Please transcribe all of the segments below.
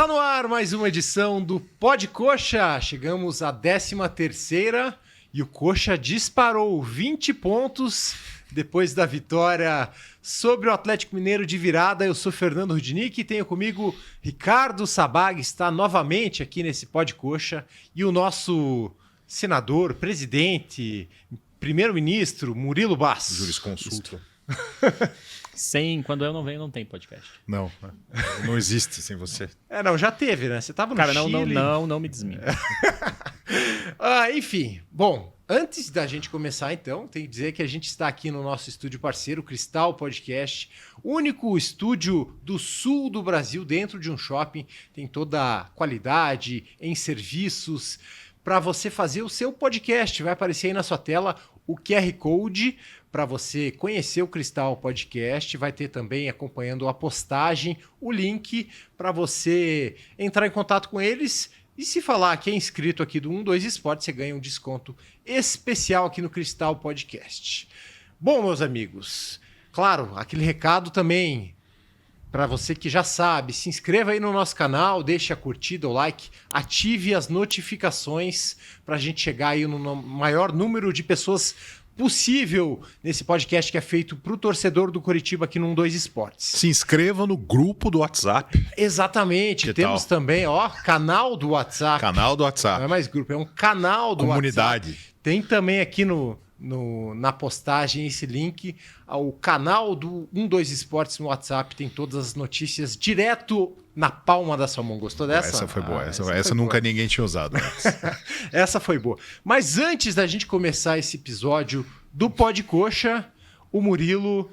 no ar mais uma edição do Pod Coxa. Chegamos à 13ª e o Coxa disparou 20 pontos depois da vitória sobre o Atlético Mineiro de virada. Eu sou Fernando Rudnick e tenho comigo Ricardo Sabag, está novamente aqui nesse Pod Coxa, e o nosso senador, presidente, primeiro-ministro, Murilo Basso. Jurisconsulto. Quando eu não venho, não tem podcast. Não existe sem você. Não, já teve, né? Você tava no Chile. Não me desminta. Enfim, bom, antes da gente começar então, tenho que dizer que a gente está aqui no nosso estúdio parceiro, Cristal Podcast, único estúdio do sul do Brasil dentro de um shopping. Tem toda a qualidade em serviços para você fazer o seu podcast. Vai aparecer aí na sua tela o QR Code para você conhecer o Cristal Podcast. Vai ter também, acompanhando a postagem, o link para você entrar em contato com eles. E se falar que é inscrito aqui do 12 Esportes, você ganha um desconto especial aqui no Cristal Podcast. Bom, meus amigos, claro, aquele recado também para você que já sabe, se inscreva aí no nosso canal, deixe a curtida, o like, ative as notificações para a gente chegar aí no maior número de pessoas possível nesse podcast que é feito para o torcedor do Coritiba aqui no 12 Esportes. Se inscreva no grupo do WhatsApp. Exatamente. Que temos também, canal do WhatsApp. Canal do WhatsApp. Não é mais grupo, é um canal do Comunidade. WhatsApp. Tem também aqui na postagem esse link ao canal do 12 Esportes no WhatsApp. Tem todas as notícias direto na palma da sua mão. Gostou dessa? Essa foi boa. Essa nunca ninguém tinha usado antes. Essa foi boa. Mas antes da gente começar esse episódio do Pod Coxa, o Murilo,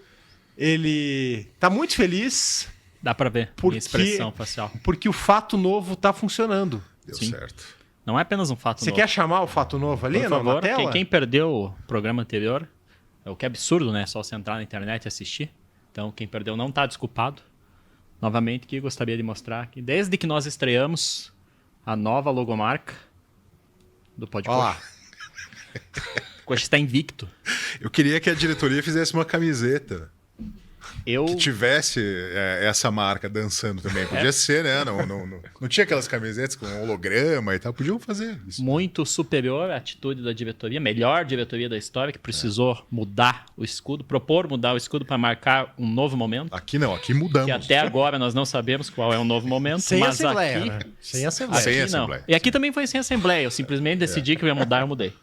ele tá muito feliz. Dá pra ver minha expressão facial. Porque o fato novo tá funcionando. Deu Sim. certo. Não é apenas um fato Você novo. quer chamar o fato novo ali Por favor, na tela? quem perdeu o programa anterior, o que é absurdo, né? Só você entrar na internet e assistir. Então, quem perdeu não tá desculpado. Novamente, que gostaria de mostrar que desde que nós estreamos a nova logomarca do Pod Coxa. O Coxa está invicto. Eu queria que a diretoria fizesse uma camiseta. Que tivesse essa marca dançando também. Podia ser, né? Não tinha aquelas camisetas com holograma e tal. Podiam fazer isso. Muito superior à atitude da diretoria. Melhor diretoria da história, que precisou mudar o escudo. Propor mudar o escudo para marcar um novo momento. Aqui não, aqui mudamos. Que até agora nós não sabemos qual é o novo momento. Sem mas assembleia, aqui, né? Sem assembleia. Sem aqui não. assembleia. E aqui também foi sem assembleia. Eu simplesmente decidi que eu ia mudar, eu mudei.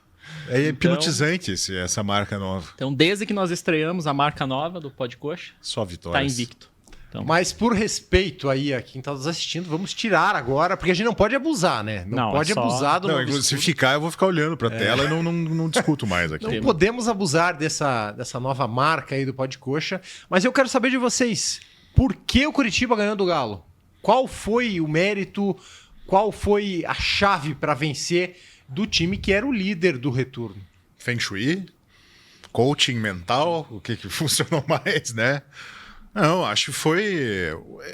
É hipnotizante essa marca nova. Então, desde que nós estreamos a marca nova do Pod Coxa, só vitórias. tá invicto. Então, mas por respeito aí a quem está nos assistindo, vamos tirar agora, porque a gente não pode abusar, né? Não pode abusar do novo inclusive, se escudo. ficar, eu vou ficar olhando para a tela e não discuto mais aqui. Não podemos abusar dessa nova marca aí do Pod Coxa. Mas eu quero saber de vocês, por que o Coritiba ganhou do Galo? Qual foi o mérito, qual foi a chave para vencer do time que era o líder do retorno? Feng Shui? Coaching mental? O que funcionou mais, né? Não, acho que foi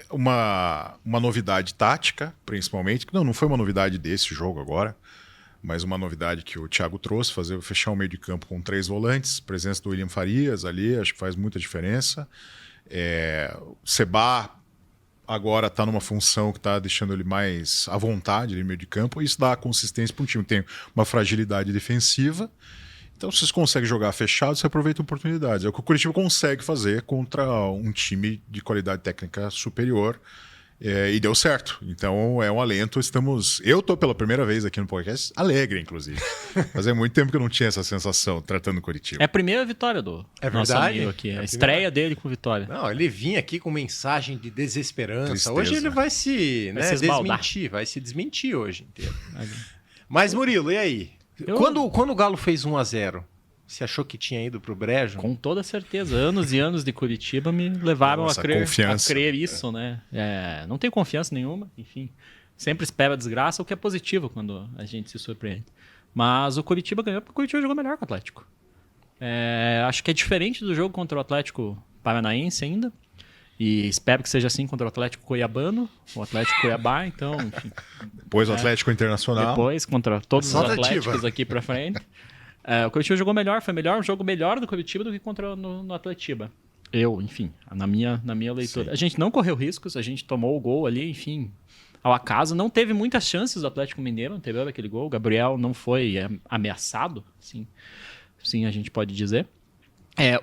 uma novidade tática, principalmente. Não foi uma novidade desse jogo agora, mas uma novidade que o Thiago trouxe, fechar o meio de campo com 3 volantes, presença do William Farias ali, acho que faz muita diferença. O Seba agora está numa função que está deixando ele mais à vontade no meio de campo, e isso dá consistência para um time que tem uma fragilidade defensiva. Então, se você consegue jogar fechado, você aproveita oportunidades. É o que o Coritiba consegue fazer contra um time de qualidade técnica superior, e deu certo. Então, é um alento. Eu estou pela primeira vez aqui no podcast, alegre, inclusive. Fazia muito tempo que eu não tinha essa sensação tratando o Coritiba. é a primeira vitória do nosso amigo aqui. A estreia dele com vitória. Não, ele vinha aqui com mensagem de desesperança. Tristeza. Hoje ele vai se esbaldar. desmentir, vai se desmentir hoje inteiro. Mas, Murilo, e aí? Eu- Quando o Galo fez 1-0, você achou que tinha ido pro brejo? Com toda certeza. Anos e anos de Curitiba me levaram Nossa, a confiança. crer isso, né? Não tenho confiança nenhuma, enfim. Sempre espero a desgraça, o que é positivo quando a gente se surpreende. Mas o Curitiba ganhou porque o Curitiba jogou melhor que o Atlético. Acho que é diferente do jogo contra o Atlético Paranaense ainda. E espero que seja assim contra o Atlético Cuiabano, o Atlético Cuiabá, então, enfim. Depois o Atlético Internacional. Depois, contra todos os Tentativa. Atléticos aqui pra frente. O Curitiba jogou melhor, foi um jogo melhor do Curitiba do que contra no Atletiba. Enfim, na minha leitura. Sim. A gente não correu riscos, a gente tomou o gol ali, enfim. ao acaso. Não teve muitas chances do Atlético Mineiro, não teve aquele gol. O Gabriel não foi ameaçado, sim, a gente pode dizer.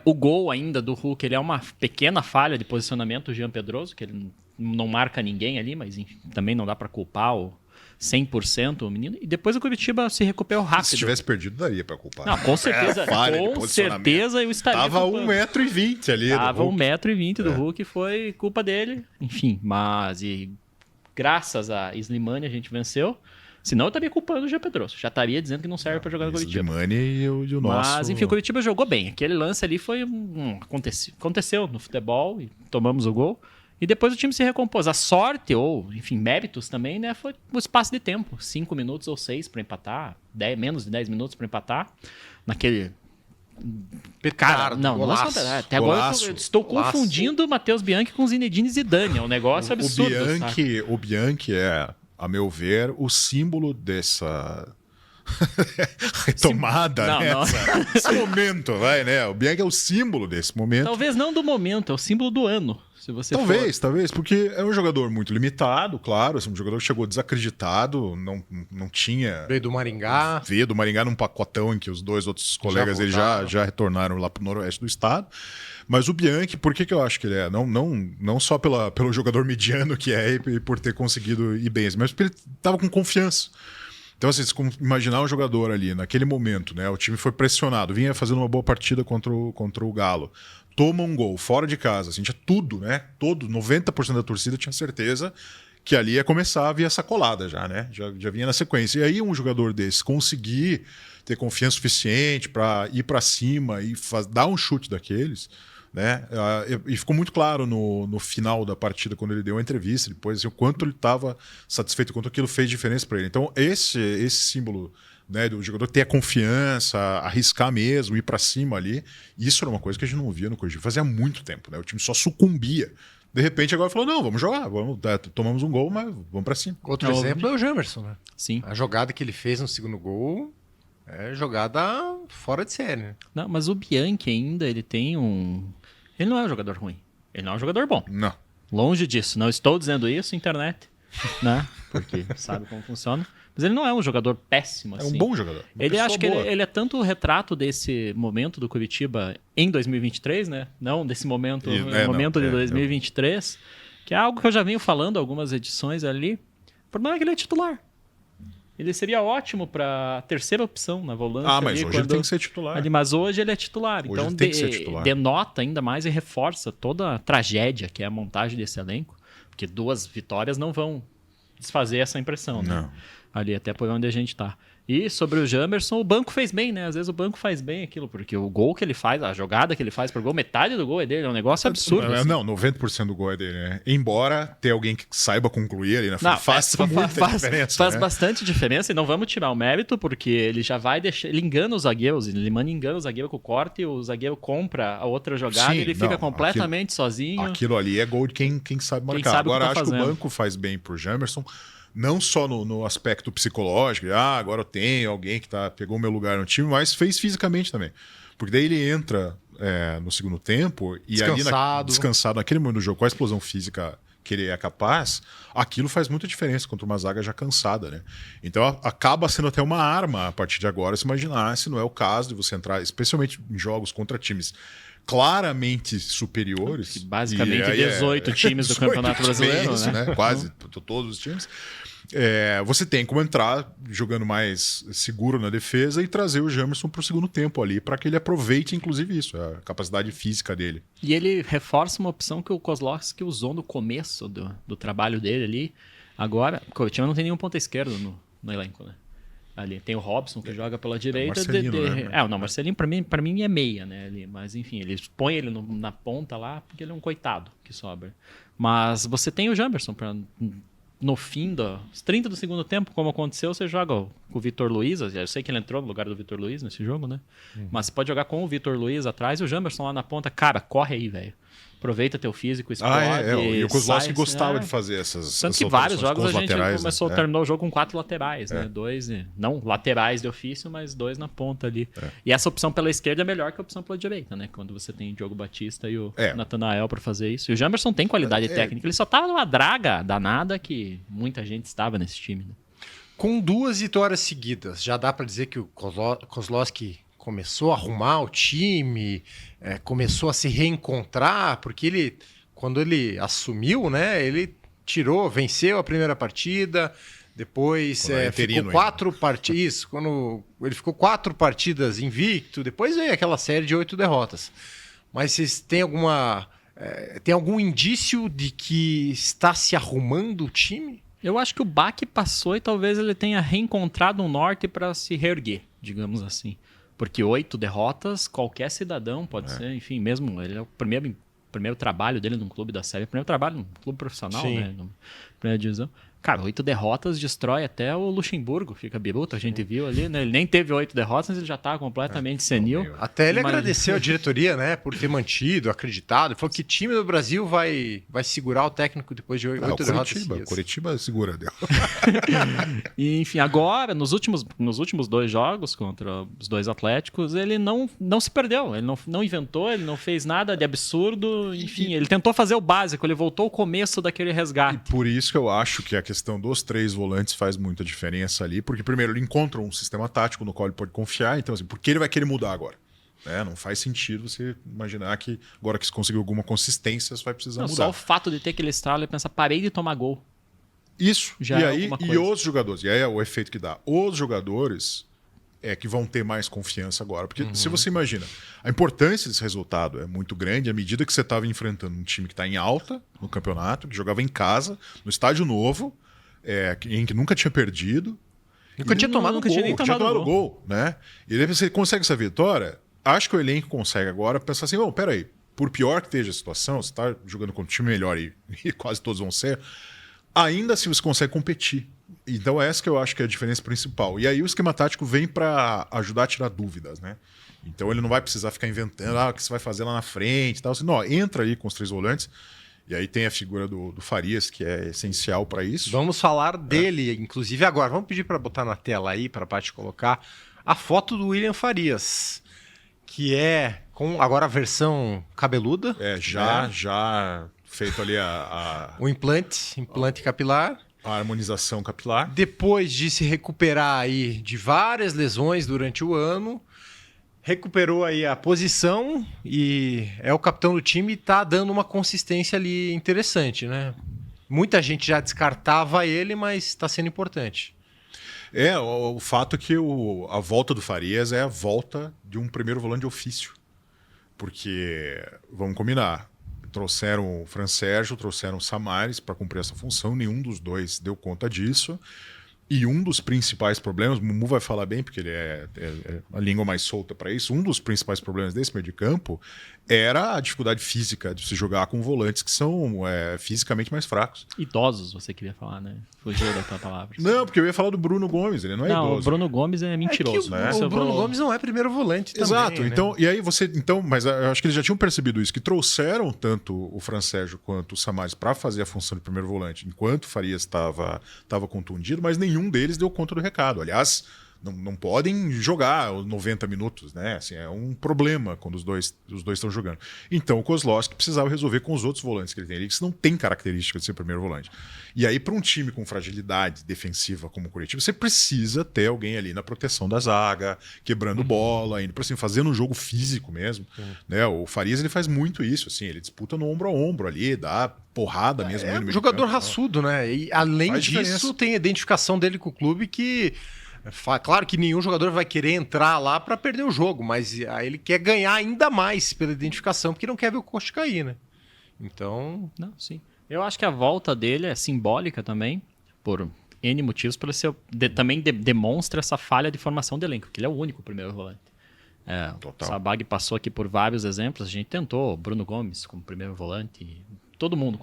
O gol ainda do Hulk, ele é uma pequena falha de posicionamento do Jean Pedroso, que ele não marca ninguém ali, mas enfim, também não dá para culpar o 100% o menino. E depois o Curitiba se recuperou rápido. Se tivesse perdido, daria para culpar. Não, com certeza. Com certeza eu estaria Tava culpando. 1,20 m ali. Tava 1,20 m do Hulk, foi culpa dele. Enfim, graças a Slimani a gente venceu. Senão eu estaria culpando o Jean Pedroso. Já estaria dizendo que não serve para jogar no Curitiba. Slimani e o nosso... Mas, enfim, o Curitiba jogou bem. Aquele lance ali foi... aconteceu no futebol e tomamos o gol. E depois o time se recompôs. A sorte, ou, enfim, méritos também, né? Foi o espaço de tempo. 5 minutos ou 6 para empatar. Menos de 10 minutos para empatar. Naquele... Petardo, não, golaço, até agora eu estou confundindo o Matheus Bianchi com o Zinedine Zidane. É um negócio absurdo. O Bianchi é, a meu ver, o símbolo dessa... retomada, né? Esse momento, né? O Bianchi é o símbolo desse momento. Talvez não do momento, é o símbolo do ano. Se você talvez, porque é um jogador muito limitado, claro. Um jogador que chegou desacreditado, não tinha. Veio do Maringá num pacotão em que os dois outros colegas ele já retornaram lá para o noroeste do estado. Mas o Bianchi, por que eu acho que ele é? Não só pelo jogador mediano que é e por ter conseguido ir bem, mas porque ele estava com confiança. Então, assim, imaginar um jogador ali, naquele momento, né? O time foi pressionado, vinha fazendo uma boa partida contra o Galo. Toma um gol fora de casa, assim, tinha tudo, né? 90% da torcida tinha certeza que ali ia começar a vir essa colada já, né? Já vinha na sequência. E aí um jogador desse conseguir ter confiança suficiente para ir para cima e dar um chute daqueles, né? E ficou muito claro no final da partida, quando ele deu a entrevista, depois, assim, o quanto ele estava satisfeito, o quanto aquilo fez diferença para ele. Então, esse símbolo, né, do jogador ter a confiança, arriscar mesmo, ir para cima ali, isso era uma coisa que a gente não via no Curitiba fazia muito tempo, né? O time só sucumbia. De repente agora falou, não, vamos jogar, tomamos um gol, mas vamos para cima. Outro exemplo é o Jamerson, né? Sim. A jogada que ele fez no segundo gol é jogada fora de série, né? Não, mas o Bianchi ainda, ele tem um... Ele não é um jogador ruim, ele não é um jogador bom. Não. Longe disso, não estou dizendo isso, internet, né? Porque sabe como funciona. Mas ele não é um jogador péssimo, assim. É um bom jogador. Ele acho que ele é tanto o retrato desse momento do Curitiba em 2023, né? Não desse momento, de 2023, que é algo que eu já venho falando algumas edições ali. O problema é que ele é titular. Ele seria ótimo para terceira opção na volância. Mas hoje ele tem que ser titular. Mas hoje ele é titular. Hoje então ele tem que ser titular. Denota ainda mais e reforça toda a tragédia que é a montagem desse elenco. Porque 2 vitórias não vão desfazer essa impressão, né? Não. Ali, até por onde a gente tá. E sobre o Jamerson, o banco fez bem, né? Às vezes o banco faz bem aquilo, porque o gol que ele faz, a jogada que ele faz pro gol, metade do gol é dele, é um negócio absurdo. Não, 90% do gol é dele, né? Embora ter alguém que saiba concluir ali na frente, faz muita diferença. Faz né? bastante diferença, e não vamos tirar o mérito, porque ele já vai deixar. Ele engana os zagueiros, ele engana o zagueiro com o corte, o zagueiro compra a outra jogada e ele fica completamente sozinho. Aquilo ali é gol de quem sabe marcar. Sabe agora, acho que o banco faz bem pro Jamerson. Não só no aspecto psicológico, agora eu tenho alguém que pegou o meu lugar no time, mas fez fisicamente também. Porque daí ele entra no segundo tempo e descansado naquele momento do jogo, com a explosão física que ele é capaz, aquilo faz muita diferença contra uma zaga já cansada, né? Então acaba sendo até uma arma a partir de agora, se imaginar se não é o caso de você entrar, especialmente em jogos contra times claramente superiores. Que basicamente 18 times do Campeonato Brasileiro, isso, né? Quase todos os times. Você tem como entrar jogando mais seguro na defesa e trazer o Jamerson para o segundo tempo ali, para que ele aproveite, inclusive, isso, a capacidade física dele. E ele reforça uma opção que o Kozlowski usou no começo do trabalho dele ali. Agora, o time não tem nenhum ponta esquerdo no elenco, né? Ali tem o Robson que joga pela direita. O Marcelinho para mim é meia, né? Ali, mas enfim, eles põem ele na ponta lá porque ele é um coitado que sobra. Mas você tem o Jamerson para no fim dos 30 do segundo tempo, como aconteceu, você joga com o Vitor Luiz. Eu sei que ele entrou no lugar do Vitor Luiz nesse jogo, né? Mas você pode jogar com o Vitor Luiz atrás e o Jamerson lá na ponta. Cara, corre aí, velho. Aproveita teu físico, explode. E o Kozlowski sai, gostava de fazer essas Tanto que essas vários alterações jogos com a os gente laterais, né? terminou o jogo com 4 laterais, né? 2, não laterais de ofício, mas 2 na ponta ali. E essa opção pela esquerda é melhor que a opção pela direita, né? Quando você tem o Diogo Batista e o Nathanael para fazer isso. E o Jamerson tem qualidade técnica, ele só tava numa draga danada que muita gente estava nesse time, né? Com 2 vitórias seguidas, já dá para dizer que o Kozlowski começou a arrumar o time, começou a se reencontrar, porque quando ele assumiu, né, ele venceu a primeira partida, depois ficou 4 partidas, quando ele ficou 4 partidas invicto, depois veio aquela série de 8 derrotas. Mas vocês têm algum indício de que está se arrumando o time? Eu acho que o baque passou e talvez ele tenha reencontrado um norte para se reerguer, digamos assim. Porque 8 derrotas, qualquer cidadão pode ser, enfim, mesmo ele é o primeiro trabalho dele num clube da Série, primeiro trabalho num clube profissional, né, na primeira divisão. Cara, 8 derrotas destrói até o Luxemburgo, fica biruta, a gente viu ali, né? Ele nem teve 8 derrotas, mas ele já estava completamente senil. Até ele agradeceu a diretoria, né, por ter mantido, acreditado. Ele falou que time do Brasil vai segurar o técnico depois de 8 derrotas. Curitiba segura dela. E, enfim, agora, nos últimos 2 jogos contra os 2 Atléticos, ele não se perdeu, ele não inventou, ele não fez nada de absurdo, enfim, ele tentou fazer o básico, ele voltou ao começo daquele resgate. E por isso que eu acho que a questão dos 3 volantes faz muita diferença ali, porque primeiro ele encontra um sistema tático no qual ele pode confiar, então assim, por que ele vai querer mudar agora? Não faz sentido você imaginar que agora que se conseguiu alguma consistência, você vai precisar mudar. Só o fato de ter aquele estralo e pensar, parei de tomar gol. Isso, já e os jogadores, e aí é o efeito que dá. Os jogadores que vão ter mais confiança agora, porque se você imagina, a importância desse resultado é muito grande à medida que você estava enfrentando um time que está em alta no campeonato, que jogava em casa, no estádio novo, em que nunca tinha perdido. Nunca tinha tomado gol, né? E aí você consegue essa vitória, acho que o elenco consegue agora pensar assim, peraí, por pior que esteja a situação, você está jogando com um time melhor e quase todos vão ser, ainda assim você consegue competir. Então essa que eu acho que é a diferença principal. E aí o esquema tático vem para ajudar a tirar dúvidas, né? Então ele não vai precisar ficar inventando o que você vai fazer lá na frente e tal. Assim, não, entra aí com os 3 volantes. E aí tem a figura do Farias, que é essencial para isso. Vamos falar dele, inclusive agora. Vamos pedir para botar na tela aí, para a Paty colocar, a foto do William Farias, que é com agora a versão cabeluda. Já feito ali o implante capilar. A harmonização capilar. Depois de se recuperar aí de várias lesões durante o ano, recuperou aí a posição e é o capitão do time e tá dando uma consistência ali interessante, né? Muita gente já descartava ele, mas está sendo importante. O fato é que a volta do Farias é a volta de um primeiro volante de ofício. Porque, vamos combinar, trouxeram o Fran Sérgio, trouxeram o Samaris para cumprir essa função, nenhum dos dois deu conta disso. E um dos principais problemas, o Mumu vai falar bem, porque ele é a língua mais solta para isso, um dos principais problemas desse meio de campo era a dificuldade física de se jogar com volantes que são fisicamente mais fracos. Idosos, você queria falar, né? Fugiu da tua palavra. Não, porque eu ia falar do Bruno Gomes, ele não é idoso. O Bruno Gomes é mentiroso. O Bruno Gomes não é primeiro volante também. Exato, né? Mas eu acho que eles já tinham percebido isso, que trouxeram tanto o Fran Sérgio quanto o Samaris para fazer a função de primeiro volante, enquanto o Farias estava contundido, mas nenhum deles deu conta do recado. Aliás, não podem jogar os 90 minutos, né? Assim, é um problema quando os dois estão jogando. Então o Kozlowski precisava resolver com os outros volantes que ele tem ali, que não tem característica de ser primeiro volante. E aí, para um time com fragilidade defensiva como o Curitiba, você precisa ter alguém ali na proteção da zaga, quebrando bola, indo para cima, fazendo um jogo físico mesmo. Né? O Farias ele faz muito isso, assim, ele disputa no ombro a ombro ali, dá porrada mesmo. É um jogador raçudo, né? E além disso, tem a identificação dele com o clube que... Claro que nenhum jogador vai querer entrar lá para perder o jogo, mas ele quer ganhar ainda mais pela identificação, porque não quer ver o Coxa cair, né? Então... Não, sim. Eu acho que a volta dele é simbólica também, por N motivos, pelo seu também demonstra essa falha de formação de elenco, que ele é o único primeiro volante. O Sabag passou aqui por vários exemplos, a gente tentou Bruno Gomes como primeiro volante, todo mundo,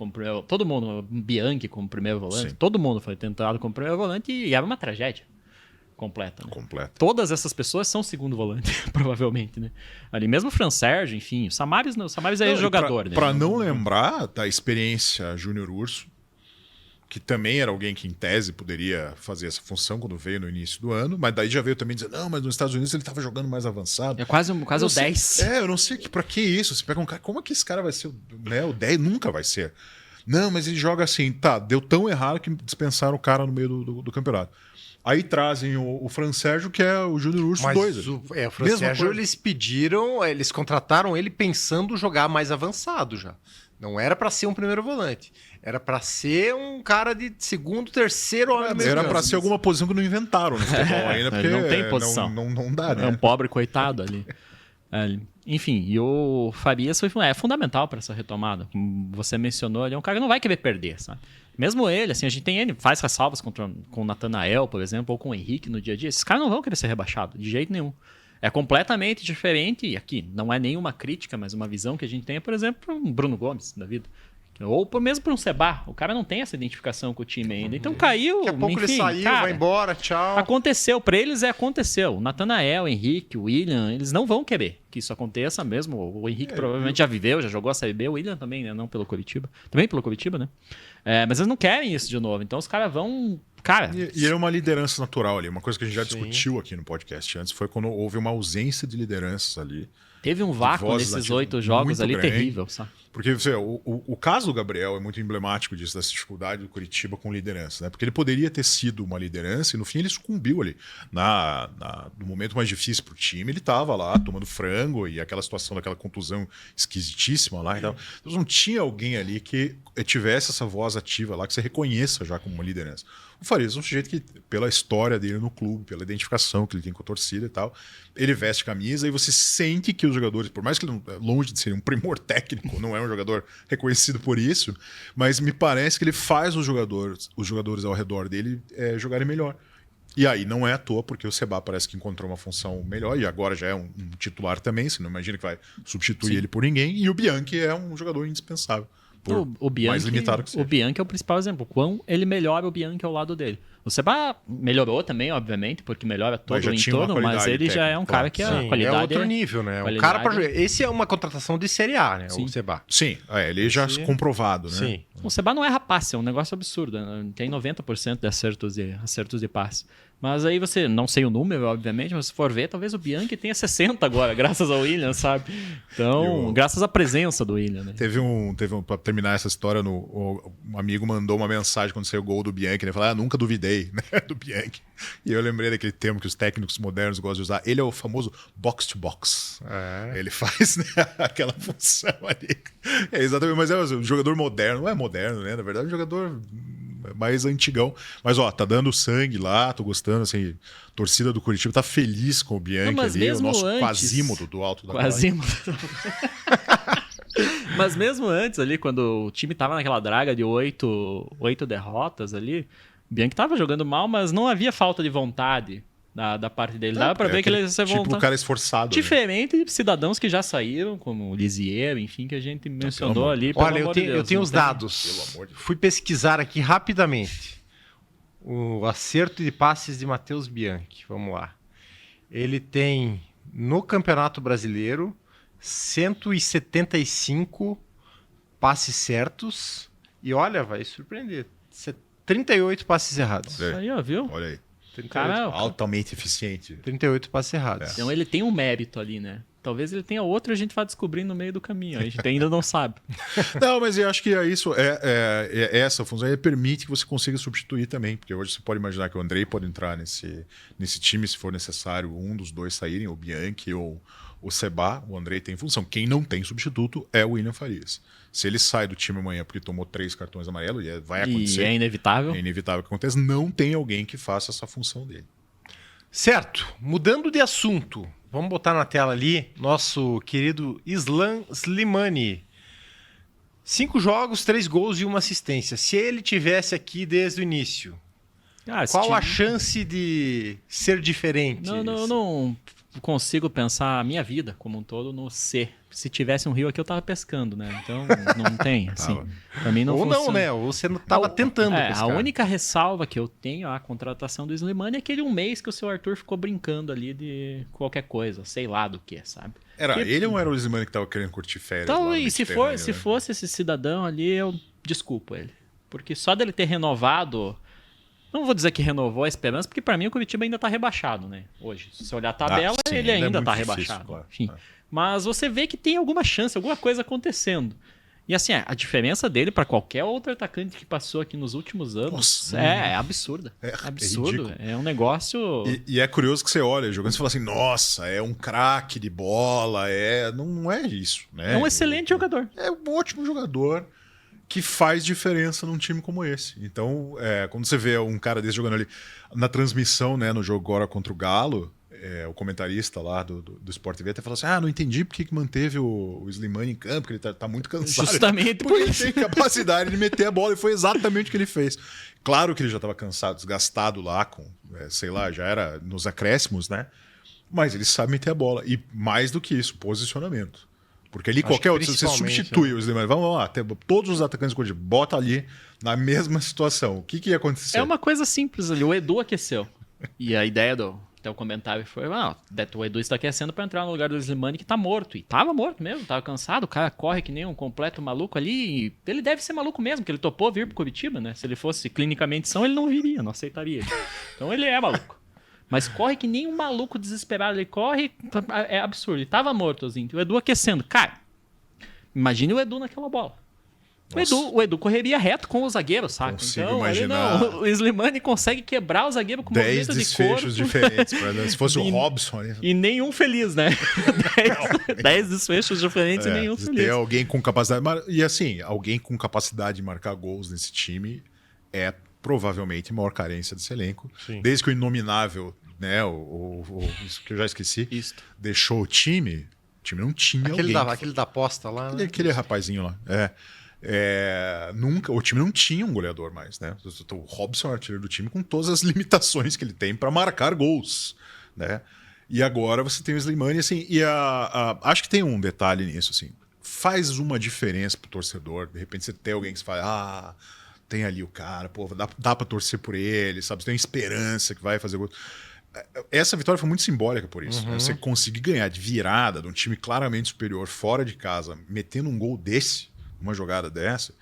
Bianchi como primeiro volante, sim. Todo mundo foi tentado como primeiro volante e era uma tragédia. completa, né? Completa. Todas essas pessoas são segundo volante, provavelmente, né? Ali mesmo o Fran Sérgio, enfim, o Samaris não, o Samaris é jogador, né? Para não lembrar da experiência Júnior Urso, que também era alguém que em tese poderia fazer essa função quando veio no início do ano, mas daí já veio também dizer, não, mas nos Estados Unidos ele estava jogando mais avançado. É quase o 10. Eu não sei para que isso. Você pega um cara, como é que esse cara vai ser, né? O 10 nunca vai ser. Não, mas ele joga assim, tá, deu tão errado que dispensaram o cara no meio do campeonato. Aí trazem o Fran Sérgio, que é o Júnior Urso 2. O Fran Sérgio, eles contrataram ele pensando jogar mais avançado já. Não era para ser um primeiro volante. Era para ser um cara de segundo, terceiro homem. Era para ser alguma posição que não inventaram no futebol ainda, porque não tem posição. Não dá, né? É um pobre coitado ali. Enfim, e o Farias foi fundamental para essa retomada. Como você mencionou, ele é um cara que não vai querer perder, sabe? Mesmo ele, assim, a gente tem ele, faz ressalvas com o Natanael, por exemplo, ou com o Henrique no dia a dia. Esses caras não vão querer ser rebaixados, de jeito nenhum. É completamente diferente, e aqui não é nenhuma crítica, mas uma visão que a gente tem, por exemplo, para um Bruno Gomes da vida. Ou mesmo para um Seba. O cara não tem essa identificação com o time ainda. Então caiu. Daqui a pouco ele saiu, cara, vai embora, tchau. Aconteceu. Para eles aconteceu. O Natanael, o Henrique, o William, eles não vão querer que isso aconteça mesmo. O Henrique provavelmente já viveu, já jogou a Série B. O William também, né? Não pelo Coritiba. Também pelo Coritiba, né? Mas eles não querem isso de novo. Então os caras vão... Cara... E é uma liderança natural ali. Uma coisa que a gente já discutiu aqui no podcast antes foi quando houve uma ausência de lideranças ali. Teve um vácuo nesses 8 jogos ali grande, terrível, sabe? Porque o caso do Gabriel é muito emblemático disso, dessa dificuldade do Curitiba com liderança, né? Porque ele poderia ter sido uma liderança e no fim ele sucumbiu ali. No momento mais difícil pro time, ele tava lá tomando frango e aquela situação daquela contusão esquisitíssima lá e tal. Então não tinha alguém ali que tivesse essa voz ativa lá, que você reconheça já como uma liderança. O Farias é um sujeito que, pela história dele no clube, pela identificação que ele tem com a torcida e tal, ele veste camisa e você sente que os jogadores, por mais que ele longe de ser um primor técnico, não é um jogador reconhecido por isso, mas me parece que ele faz os jogadores ao redor dele jogarem melhor. E aí não é à toa, porque o Seba parece que encontrou uma função melhor e agora já é um titular também, você não imagina que vai substituir ele por ninguém, e o Bianchi é um jogador indispensável. O Bianchi, mais limitado que seja. O Bianchi é o principal exemplo. Quão ele melhora o Bianchi ao lado dele. O Seba melhorou também, obviamente, porque melhora todo o entorno, mas ele já é um cara que a qualidade é outro nível, né? Qualidade... O cara pra... Esse é uma contratação de Série A, né? Sim. O Seba. Sim, ele já é comprovado, né? Sim. O Seba não erra passe, é um negócio absurdo. Né? Tem 90% de acertos de passe. Mas aí você, não sei o número, obviamente, mas se for ver, talvez o Bianchi tenha 60 agora, graças ao William, sabe? Então, graças à presença do William, né? Teve um pra terminar essa história, um amigo mandou uma mensagem quando saiu o gol do Bianchi, ele falou, nunca duvidei, né, do Bianchi. E eu lembrei daquele termo que os técnicos modernos gostam de usar, ele é o famoso box-to-box. Ele faz, né, aquela função ali. Exatamente, mas é um jogador moderno, não é moderno, né, na verdade é um jogador... mais antigão. Mas, tá dando sangue lá, tô gostando, assim, torcida do Curitiba tá feliz com o Bianchi ali, o nosso Quasímodo do alto da Quasímodo. Mas mesmo antes ali, quando o time tava naquela draga de 8 derrotas ali, o Bianchi tava jogando mal, mas não havia falta de vontade da parte dele. Dava pra ver que ele ia ser tipo um cara esforçado. Diferente de cidadãos que já saíram, como o Lisieiro, enfim, que a gente mencionou ali. Olha, eu tenho os dados. Fui pesquisar aqui rapidamente. O acerto de passes de Matheus Bianchi. Vamos lá. Ele tem, no Campeonato Brasileiro, 175 passes certos. E olha, vai surpreender. 38 passes errados. Aí, ó, viu? Olha aí. Cara, altamente eficiente. 38 passes errados. Então ele tem um mérito ali, né? Talvez ele tenha outro e a gente vai descobrir no meio do caminho. A gente ainda não sabe. Não, mas eu acho que isso essa função aí permite que você consiga substituir também. Porque hoje você pode imaginar que o Andrei pode entrar nesse time se for necessário um dos dois saírem, o Bianchi ou o Seba. O Andrei tem função. Quem não tem substituto é o William Farias. Se ele sai do time amanhã porque tomou 3 cartões amarelos, e vai acontecer. E é inevitável. É inevitável que aconteça. Não tem alguém que faça essa função dele. Certo. Mudando de assunto, vamos botar na tela ali nosso querido Islam Slimani. 5 jogos, 3 gols e 1 assistência. Se ele tivesse aqui desde o início, qual a chance de ser diferente? Não. consigo pensar a minha vida como um todo no C. Se tivesse um rio aqui, eu tava pescando, né? Então, não tem, assim. Pra mim não Ou funciona. não, né? Ou você não tava tentando A pescar. única ressalva que eu tenho à contratação do Slimani é aquele um mês que o seu Arthur ficou brincando ali de qualquer coisa, sei lá do que, sabe? Era Porque- ele ou era o Slimani que tava querendo curtir férias? Então, lá no e se Mediterrâneo, né? fosse esse cidadão ali, eu desculpo ele. Porque só dele ter renovado... Não vou dizer que renovou a esperança, porque pra mim o Curitiba ainda tá rebaixado, né? Hoje. Se você olhar a tabela, sim, ele ainda é ainda muito tá difícil, rebaixado. claro. Enfim. Mas você vê que tem alguma chance, alguma coisa acontecendo. E assim, a diferença dele pra qualquer outro atacante que passou aqui nos últimos anos Nossa, é absurda. é Absurdo. ridículo. É um negócio... E é curioso que você olha jogando e fala assim, nossa, é um craque de bola, não é isso, né? É um excelente jogador. É um ótimo jogador que faz diferença num time como esse. Então, quando você vê um cara desse jogando ali na transmissão, né, no jogo agora contra o Galo, o comentarista lá do Sport TV até falou assim, não entendi porque que manteve o Slimani em campo, porque ele tá muito cansado. Justamente por Porque ele isso. tem capacidade de meter a bola, e foi exatamente o que ele fez. Claro que ele já estava cansado, desgastado lá, sei lá, já era nos acréscimos, né? Mas ele sabe meter a bola. E mais do que isso, posicionamento. Porque ali qualquer outro, se você substitui o Slimani, vamos lá, todos os atacantes do Curitiba, bota ali na mesma situação. O que ia acontecer? É uma coisa simples ali. O Edu aqueceu. E a ideia até o comentário foi: o Edu está aquecendo para entrar no lugar do Slimani que tá morto. E tava morto mesmo, tava cansado. O cara corre que nem um completo maluco ali. E ele deve ser maluco mesmo, porque ele topou vir pro Curitiba, né? Se ele fosse clinicamente são, ele não viria, não aceitaria ele. Então ele é maluco. Mas corre que nem um maluco desesperado. Ele corre, é absurdo. Ele tava morto, assim. O Edu aquecendo. Cara, imagine o Edu naquela bola. O Edu correria reto com o zagueiro, sabe? Consigo então, imaginar. o Slimani consegue quebrar o zagueiro com 10 movimento de corpo. desfechos diferentes. Se fosse o Robson... E nenhum feliz, né? 10 desfechos diferentes e nenhum se feliz. ter alguém com capacidade... E assim, alguém com capacidade de marcar gols nesse time é provavelmente a maior carência desse elenco. Sim. Desde que o inominável, né, isso que eu já esqueci, Isso. deixou o time não tinha alguém. Aquele da aposta lá, né? Aquele rapazinho lá. Nunca, o time não tinha um goleador mais, né? O Robson é o artilheiro do time com todas as limitações que ele tem para marcar gols, né? E agora você tem o Slimani, assim, acho que tem um detalhe nisso, assim, faz uma diferença pro torcedor, de repente você tem alguém que você fala, tem ali o cara, pô, dá pra torcer por ele, sabe? Você tem esperança que vai fazer gol. Essa vitória foi muito simbólica por isso. Né? Você conseguir ganhar de virada de um time claramente superior fora de casa, metendo um gol desse, uma jogada dessa,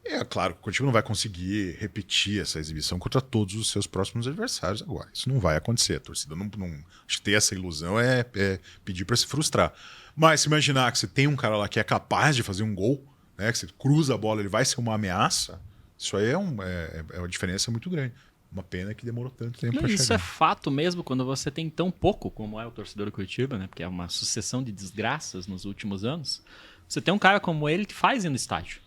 é claro que o Curitiba não vai conseguir repetir essa exibição contra todos os seus próximos adversários agora. Isso não vai acontecer. A torcida não acho que ter essa ilusão é pedir para se frustrar. Mas se imaginar que você tem um cara lá que é capaz de fazer um gol, né, que você cruza a bola, ele vai ser uma ameaça, isso aí é uma diferença muito grande. Uma pena que demorou tanto tempo para chegar. Isso é fato mesmo quando você tem tão pouco, como é o torcedor do Curitiba, né? Porque é uma sucessão de desgraças nos últimos anos. Você tem um cara como ele que faz ir no estádio.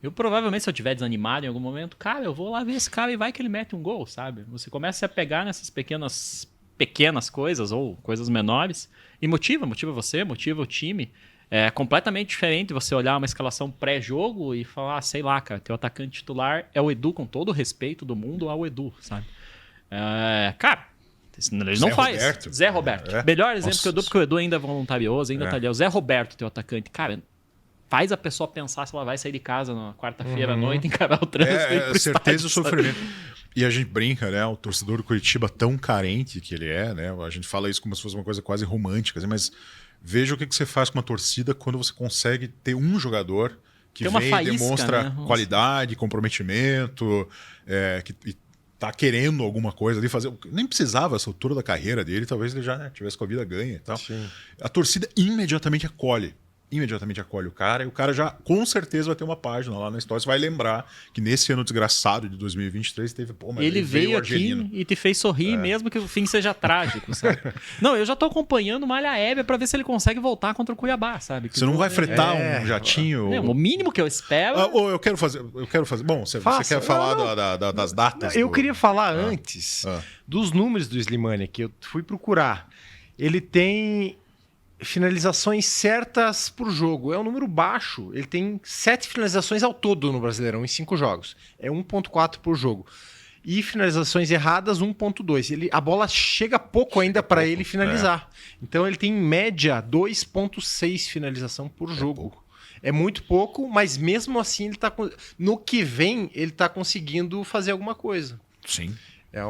Eu provavelmente, se eu estiver desanimado em algum momento, cara, eu vou lá ver esse cara e vai que ele mete um gol, sabe? Você começa a se apegar nessas pequenas coisas ou coisas menores e motiva você, motiva o time. É completamente diferente você olhar uma escalação pré-jogo e falar, sei lá, cara, teu atacante titular é o Edu, com todo o respeito do mundo ao Edu, sabe? Cara, ele não faz. Roberto. Zé Roberto. Melhor exemplo Nossa. que eu dou, porque o Edu ainda é voluntarioso, ainda tá ali. O Zé Roberto, teu atacante. Cara, faz a pessoa pensar se ela vai sair de casa na quarta-feira à noite, encarar o trânsito e ir pro certeza estádio, o sabe? sofrimento. E a gente brinca, né? O torcedor do Curitiba tão carente que ele é, né? A gente fala isso como se fosse uma coisa quase romântica, assim, mas veja o que você faz com uma torcida quando você consegue ter um jogador que Tem uma vem e faísca, demonstra né? qualidade, comprometimento, que tá querendo alguma coisa ali fazer. Nem precisava essa altura da carreira dele, talvez ele já tivesse com a vida ganha e tal. Sim. A torcida imediatamente acolhe o cara, e o cara já com certeza vai ter uma página lá na história. Você vai lembrar que nesse ano desgraçado de 2023 teve, mas Ele veio o aqui argelino. e te fez sorrir, mesmo que o fim seja trágico, sabe? Não, eu já tô acompanhando o Malha Aérea pra ver se ele consegue voltar contra o Cuiabá, sabe? Você não vai fretar um jatinho? O mínimo que eu espero... Ou eu quero fazer. Bom, você quer falar das datas? Eu queria falar antes dos números do Slimani, que eu fui procurar. Ele tem finalizações certas por jogo. É um número baixo. Ele tem 7 finalizações ao todo no Brasileirão, em 5 jogos. É 1,4 por jogo. e finalizações erradas 1.2. A bola chega pouco ainda para ele finalizar. Então ele tem em média 2.6 finalização por jogo. É muito pouco, mas mesmo assim ele tá no que vem ele tá conseguindo fazer alguma coisa. Sim. É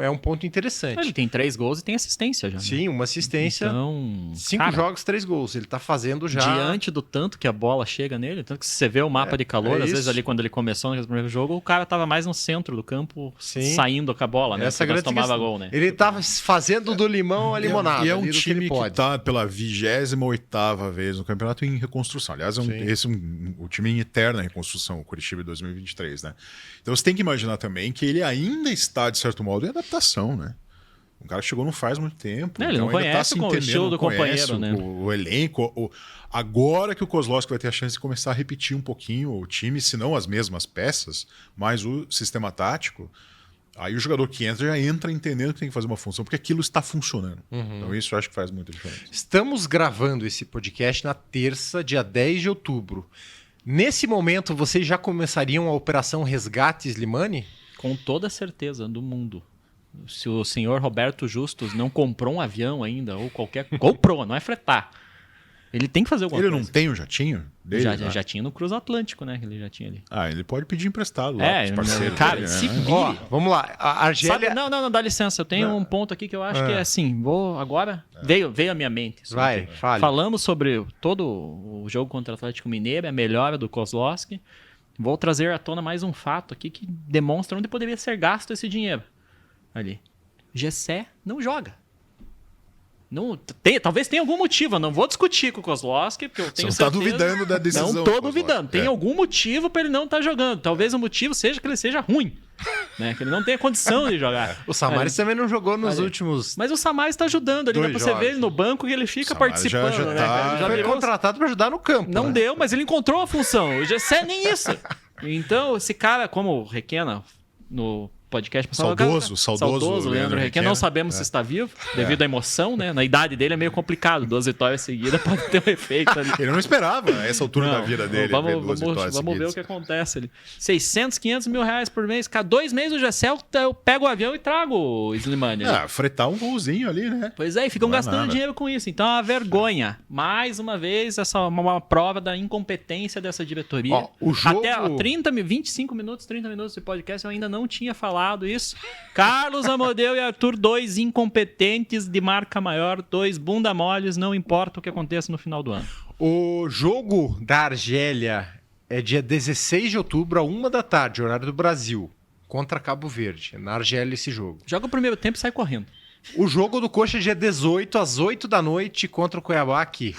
um ponto interessante. Ele tem 3 gols e tem assistência já. Né? Sim, uma assistência. Então, 5 jogos, 3 gols. Ele tá fazendo já. Diante do tanto que a bola chega nele, tanto que se você vê o mapa de calor, às vezes ali quando ele começou no primeiro jogo, o cara tava mais no centro do campo, saindo com a bola, né? Essa grande tomava gol, né? Ele tava fazendo do limão a limonada. E é um time que tá pela 28ª vez no campeonato em reconstrução. Aliás, o time em eterna reconstrução, o Curitiba 2023, né? Então você tem que imaginar também que ele ainda está, de certo modo, em adaptação, né? Um cara que chegou não faz muito tempo. Ele então não conhece tá se o estilo do companheiro, né? O elenco. Agora que o Kozlowski vai ter a chance de começar a repetir um pouquinho o time, se não as mesmas peças, mas o sistema tático, aí o jogador que entra já entra entendendo que tem que fazer uma função, porque aquilo está funcionando. Então isso eu acho que faz muita diferença. Estamos gravando esse podcast na terça, dia 10 de outubro. Nesse momento, vocês já começariam a Operação Resgate Slimani? Com toda a certeza do mundo. Se o senhor Roberto Justus não comprou um avião ainda, ou qualquer... Comprou, não é fretar. Ele tem que fazer alguma coisa. Ele não tem o jatinho dele? Já tinha no Cruz Atlântico, né? Que ele já tinha ali. Ele pode pedir emprestado lá pros parceiros. Cara, dele, se né? vire. Ó, vamos lá. A Argélia... Não, dá licença. Eu tenho um ponto aqui que eu acho que é assim. Agora veio à minha mente. Vai, fale. Falamos sobre todo o jogo contra o Atlético Mineiro, a melhora do Kozlowski. Vou trazer à tona mais um fato aqui que demonstra onde poderia ser gasto esse dinheiro. Ali. Gessé não joga. Não, talvez tenha algum motivo. Eu não vou discutir com o Kozlowski, porque eu tenho certeza... Você não está duvidando da decisão. Não estou duvidando. Tem algum motivo para ele não estar jogando. Talvez o motivo seja que ele seja ruim. Né? Que ele não tenha condição de jogar. O Samaris também não jogou nos últimos... Mas o Samaris está ajudando ali. Dá para você ver ele no banco que ele fica participando. Já foi contratado para ajudar no campo. Não deu, mas ele encontrou a função. O Gessé nem isso. Então, esse cara, como o Requena, no podcast passado... Saudoso Leandro Requena. Não sabemos se está vivo, devido à emoção, né? Na idade dele é meio complicado. 2 vitórias seguidas pode ter um efeito ali. Ele não esperava essa altura da vida dele. Vamos ver o que acontece ali. 600, 500 mil reais por mês. Cada 2 meses o Gessé, eu pego o avião e trago o Slimani. Fretar um golzinho ali, né? Pois é, e ficam gastando dinheiro com isso. Então é uma vergonha. Mais uma vez, essa é uma prova da incompetência dessa diretoria. Ó, o jogo... Até 25 minutos, 30 minutos de podcast, eu ainda não tinha falado isso. Carlos Amodeu e Arthur, 2 incompetentes de marca maior, 2 bunda moles, não importa o que aconteça no final do ano. O jogo da Argélia é dia 16 de outubro, a 1 da tarde, horário do Brasil, contra Cabo Verde. Na Argélia esse jogo. Joga o primeiro tempo e sai correndo. O jogo do Coxa é dia 18, às 8 da noite, contra o Cuiabá aqui.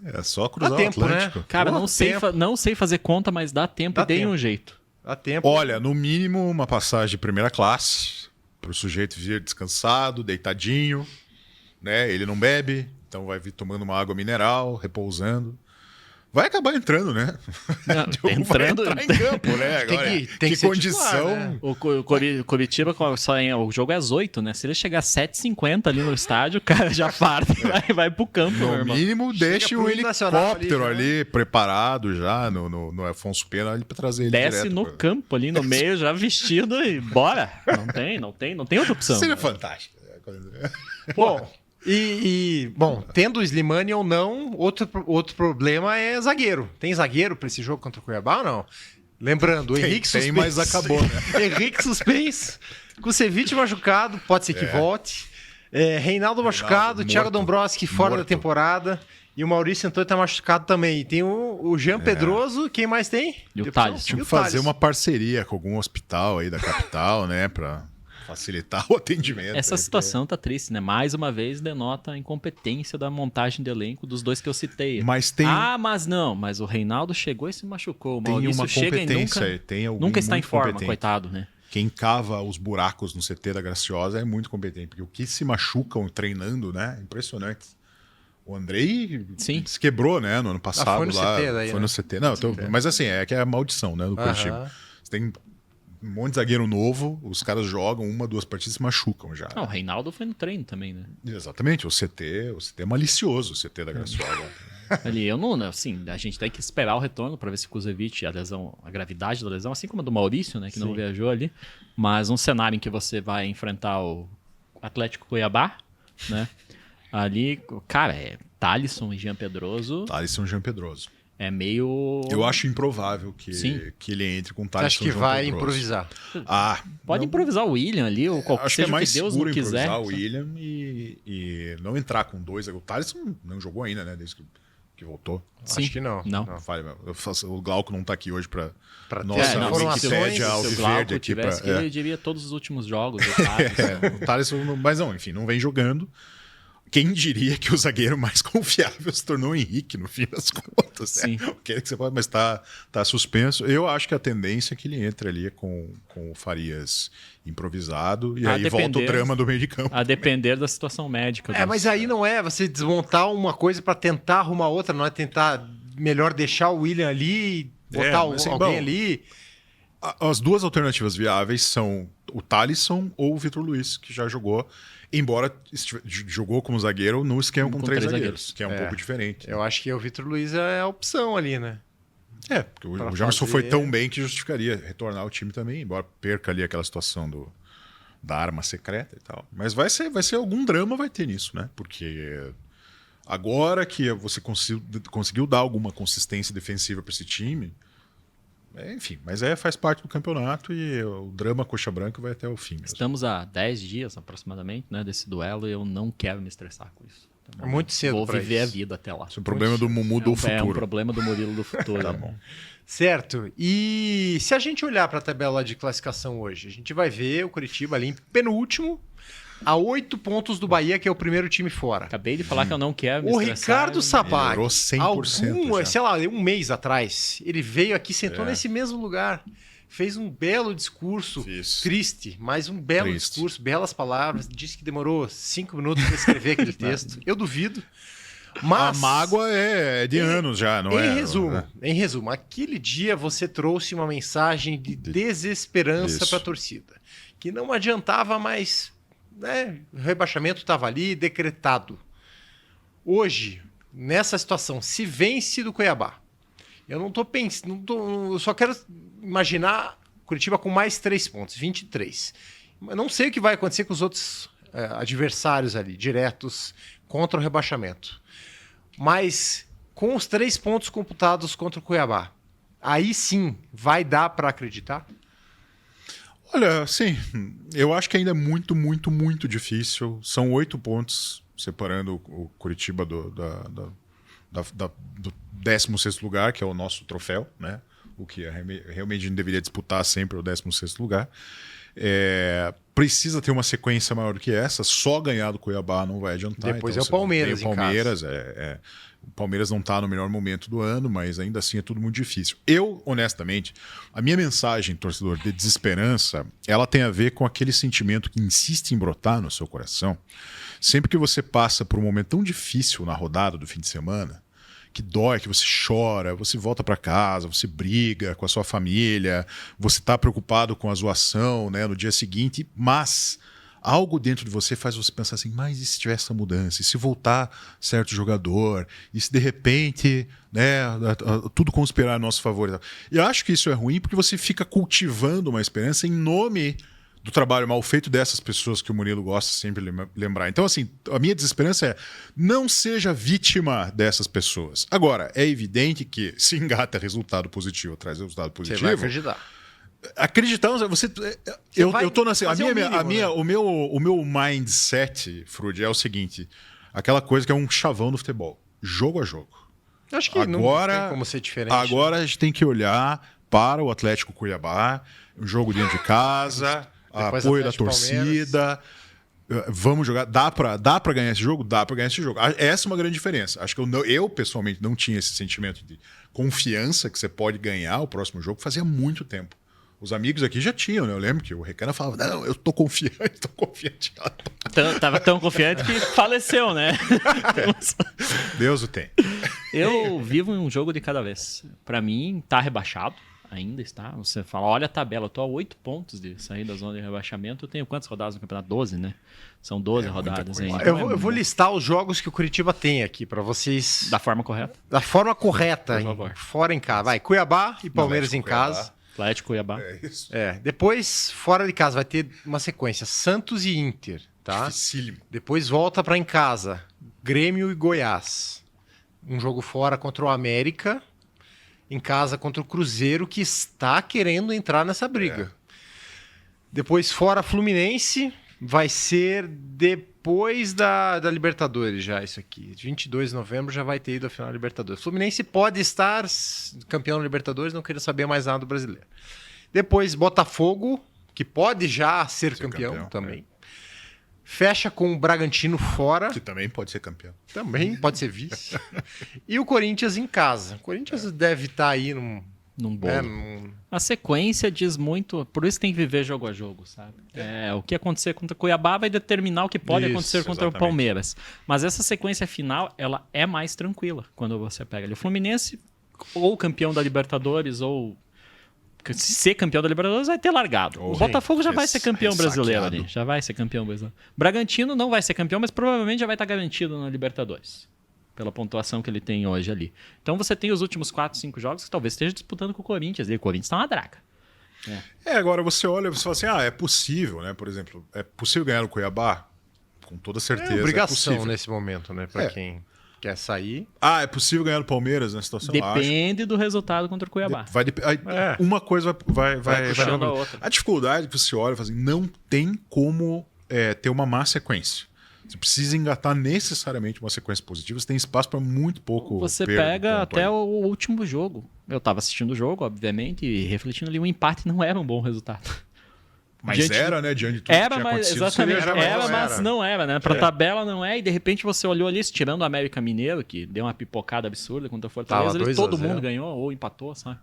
É só cruzar o Atlântico. Né? Cara, não sei fazer conta, mas dá tempo e tem um jeito. Dá tempo. Olha, no mínimo uma passagem de primeira classe para o sujeito vir descansado, deitadinho, né? Ele não bebe, então vai vir tomando uma água mineral, repousando. Vai acabar entrando, né? Entrando vai entrar em campo, né? Agora, tem que condição. Titular, né? O Curitiba, o jogo é às 8, né? Se ele chegar às 7h50 ali no estádio, o cara já parte e vai pro campo, meu irmão. No mínimo, deixe o helicóptero ali preparado já no Afonso Pena ali pra trazer ele Desce direto. No campo ali no meio, já vestido e bora. Não tem outra opção. Seria fantástico. Bom... Bom, tendo o Slimani ou não, outro problema é zagueiro. Tem zagueiro para esse jogo contra o Cuiabá ou não? Lembrando, o Henrique suspenso. Mas acabou, né? Henrique suspenso, Kusevich machucado, pode ser que volte. Reinaldo machucado, Thiago Dombrowski fora da temporada. E o Maurício Antônio tá machucado também. E tem o Jean Pedroso, quem mais tem? E o Thales. Tinha que fazer uma parceria com algum hospital aí da capital, né? Pra facilitar o atendimento. Essa situação tá triste, né? Mais uma vez denota a incompetência da montagem de elenco dos 2 que eu citei. Mas tem... mas o Reinaldo chegou e se machucou. O tem Maurício uma chega competência, e nunca está em forma, coitado, né? Quem cava os buracos no CT da Graciosa é muito competente, porque o que se machucam treinando, né? É impressionante. O Andrei se quebrou, né? No ano passado. Foi no lá, CT daí, foi né? no CT. Não, mas assim, que é a maldição, né? Do Curitiba. Você tem um monte de zagueiro novo, os caras jogam 1, 2 partidas e se machucam já. Não, o Reinaldo foi no treino também, né? Exatamente, o CT é malicioso, o CT da Graciosa. Ali, eu não, assim, a gente tem que esperar o retorno para ver se o Kuzevic, a gravidade da lesão, assim como a do Maurício, né, que não viajou ali, mas um cenário em que você vai enfrentar o Atlético Cuiabá, né, ali, cara, Thalisson e Jean Pedroso. Thalisson e Jean Pedroso. É meio... Eu acho improvável que ele entre com Thalisson. Acho que vai improvisar. Pode improvisar o William ali, ou qualquer acho que é mais que Deus seguro não quiser. improvisar o William e não entrar com 2. O Thalisson não jogou ainda, né? Desde que voltou. Sim. Acho que não. O Glauco não tá aqui hoje para nossa Wikipédia Se o Alviverde Glauco aqui tivesse para. ele diria todos os últimos jogos. O Thalisson, mas não, enfim, não vem jogando. Quem diria que o zagueiro mais confiável se tornou o Henrique, no fim das contas. Sim. Né? Que você pode, mas tá suspenso. Eu acho que a tendência é que ele entre ali com o Farias improvisado e aí volta o drama do meio de campo. A depender da situação médica. Mas aí não é você desmontar uma coisa para tentar arrumar outra, não é tentar melhor deixar o William ali e botar alguém ali. As duas alternativas viáveis são o Thalisson ou o Vitor Luiz, que já jogou, embora jogou como zagueiro no esquema com 3 zagueiros, que é um pouco diferente. Eu acho que o Vitor Luiz é a opção ali, né? Porque o Jamerson foi tão bem que justificaria retornar ao time também, embora perca ali aquela situação da arma secreta e tal. Mas vai ser algum drama vai ter nisso, né? Porque agora que você conseguiu dar alguma consistência defensiva para esse time, enfim, mas faz parte do campeonato e o drama coxa branca vai até o fim mesmo. Estamos há 10 dias aproximadamente, né, desse duelo e eu não quero me estressar com isso. Então, é muito cedo. Vou viver a vida até lá. Isso é um problema do Mumu do futuro. É um problema do Murilo do futuro. Tá bom. Certo. E se a gente olhar para a tabela de classificação hoje, a gente vai ver o Curitiba ali em penúltimo, a 8 pontos do Bahia, que é o primeiro time fora. Acabei de falar que eu não quero me O estressar. Ricardo Sabag, melhorou 100% sei lá, um mês atrás, ele veio aqui, sentou nesse mesmo lugar, fez um belo discurso, triste, mas um belo discurso, belas palavras, disse que demorou 5 minutos para escrever aquele texto. Eu duvido. Mas, a mágoa é de anos já, não é? Em resumo, aquele dia você trouxe uma mensagem de desesperança para a torcida, que não adiantava mais... o rebaixamento estava ali, decretado. Hoje, nessa situação, se vence do Cuiabá, eu não estou pensando, eu só quero imaginar Curitiba com mais 3 pontos, 23. Eu não sei o que vai acontecer com os outros adversários ali, diretos, contra o rebaixamento. Mas com os 3 pontos computados contra o Cuiabá, aí sim vai dar para acreditar? Olha, sim, eu acho que ainda é muito, muito, muito difícil. São 8 pontos separando o Curitiba do 16º lugar, que é o nosso troféu, né? O que realmente a gente deveria disputar sempre o 16º lugar. Precisa ter uma sequência maior do que essa. Só ganhar do Cuiabá não vai adiantar. Depois então, é o Palmeiras. O Palmeiras não está no melhor momento do ano, mas ainda assim é tudo muito difícil. Eu, honestamente, a minha mensagem, torcedor, de desesperança, ela tem a ver com aquele sentimento que insiste em brotar no seu coração. Sempre que você passa por um momento tão difícil na rodada do fim de semana, que dói, que você chora, você volta para casa, você briga com a sua família, você está preocupado com a zoação, né, no dia seguinte, mas algo dentro de você faz você pensar assim, mas e se tiver essa mudança? E se voltar certo jogador? E se de repente, né, tudo conspirar a nosso favor? E eu acho que isso é ruim porque você fica cultivando uma esperança em nome do trabalho mal feito dessas pessoas que o Murilo gosta sempre de lembrar. Então, assim, a minha desesperança é não seja vítima dessas pessoas. Agora, é evidente que se engata resultado positivo, traz resultado positivo... Você vai acreditar. Acreditar, eu tô assim, o meu mindset, Frud, é o seguinte, aquela coisa que é um chavão do futebol, jogo a jogo. Eu acho que agora, não tem como ser diferente. Agora a gente tem que olhar para o Atlético Cuiabá, um jogo dentro de casa, apoio da torcida. Vamos jogar. Dá pra ganhar esse jogo? Dá pra ganhar esse jogo. Essa é uma grande diferença. Acho que eu pessoalmente não tinha esse sentimento de confiança que você pode ganhar o próximo jogo fazia muito tempo. Os amigos aqui já tinham, né? Eu lembro que o Recana falava, não, eu tô confiante. Tava tão confiante que faleceu, né? Deus o tem. Eu vivo em um jogo de cada vez. Pra mim, tá rebaixado. Ainda está. Você fala, olha a tabela, eu tô a 8 pontos de sair da zona de rebaixamento. Eu tenho quantas rodadas no campeonato? 12, né? São 12 rodadas ainda. Eu vou listar os jogos que o Curitiba tem aqui para vocês. Da forma correta? Da forma correta. Por favor. Fora em casa. Vai, Cuiabá e Palmeiras em casa. Atlético, Cuiabá. É isso. Depois, fora de casa, vai ter uma sequência. Santos e Inter, tá? Dificílimo. Depois volta para em casa. Grêmio e Goiás. Um jogo fora contra o América. Em casa contra o Cruzeiro, que está querendo entrar nessa briga. Depois, fora Fluminense, vai ser depois da Libertadores já isso aqui. 22 de novembro já vai ter ido à final da Libertadores. Fluminense pode estar campeão da Libertadores, não queria saber mais nada do brasileiro. Depois, Botafogo, que pode já ser campeão também. Fecha com o Bragantino fora. Que também pode ser campeão. Também pode ser vice. E o Corinthians em casa. O Corinthians deve estar aí num bolo. A sequência diz muito, por isso tem que viver jogo a jogo, sabe? O que acontecer contra o Cuiabá vai determinar o que pode acontecer contra o Palmeiras. Mas essa sequência final, ela é mais tranquila quando você pega ali. O Fluminense, ou campeão da Libertadores, ou ser campeão da Libertadores, vai ter largado. O Botafogo já vai ser campeão brasileiro ali. Já vai ser campeão brasileiro. Bragantino não vai ser campeão, mas provavelmente já vai estar garantido na Libertadores. Pela pontuação que ele tem hoje ali. Então você tem os últimos 4, 5 jogos que talvez esteja disputando com o Corinthians. E o Corinthians tá uma draga. Agora você olha e você fala assim, é possível, né? Por exemplo, é possível ganhar o Cuiabá? Com toda certeza. É obrigação possível. nesse momento, né? Para quem quer sair. É possível ganhar o Palmeiras nessa situação? Depende do resultado contra o Cuiabá. Uma coisa vai puxando a outra. A dificuldade que você olha e fala assim, não tem como ter uma má sequência. Você precisa engatar necessariamente uma sequência positiva. Você tem espaço para muito pouco. Você pega até o último jogo. Eu estava assistindo o jogo, obviamente, e refletindo ali, um empate não era um bom resultado. Mas diante de tudo que tinha acontecido. Exatamente, mas não era, né? Pra tabela não é, e de repente você olhou ali, tirando o América Mineiro, que deu uma pipocada absurda contra o Fortaleza, todo mundo ganhou ou empatou, sabe?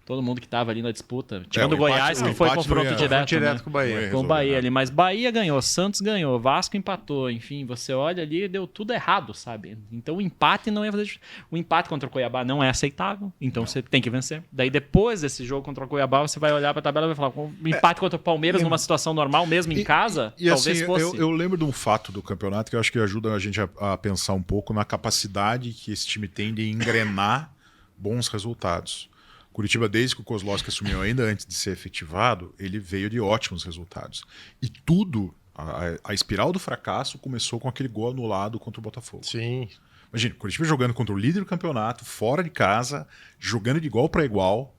Todo mundo que estava ali na disputa. Tirando o Goiás, que foi confronto direto, né? Com o Bahia. Com o Bahia ali. Mas Bahia ganhou, Santos ganhou, Vasco empatou. Enfim, você olha ali e deu tudo errado, sabe? Então o empate não ia fazer... O empate contra o Cuiabá não é aceitável. Então você tem que vencer. Daí depois desse jogo contra o Cuiabá, você vai olhar para a tabela e vai falar: o empate contra o Palmeiras numa situação normal, mesmo em casa, talvez assim, fosse... Eu lembro de um fato do campeonato que eu acho que ajuda a gente a pensar um pouco na capacidade que esse time tem de engrenar bons resultados. Curitiba, desde que o Kozlowski assumiu, ainda antes de ser efetivado, ele veio de ótimos resultados. E tudo, a espiral do fracasso começou com aquele gol anulado contra o Botafogo. Sim. Imagina, o Curitiba jogando contra o líder do campeonato, fora de casa, jogando de igual para igual,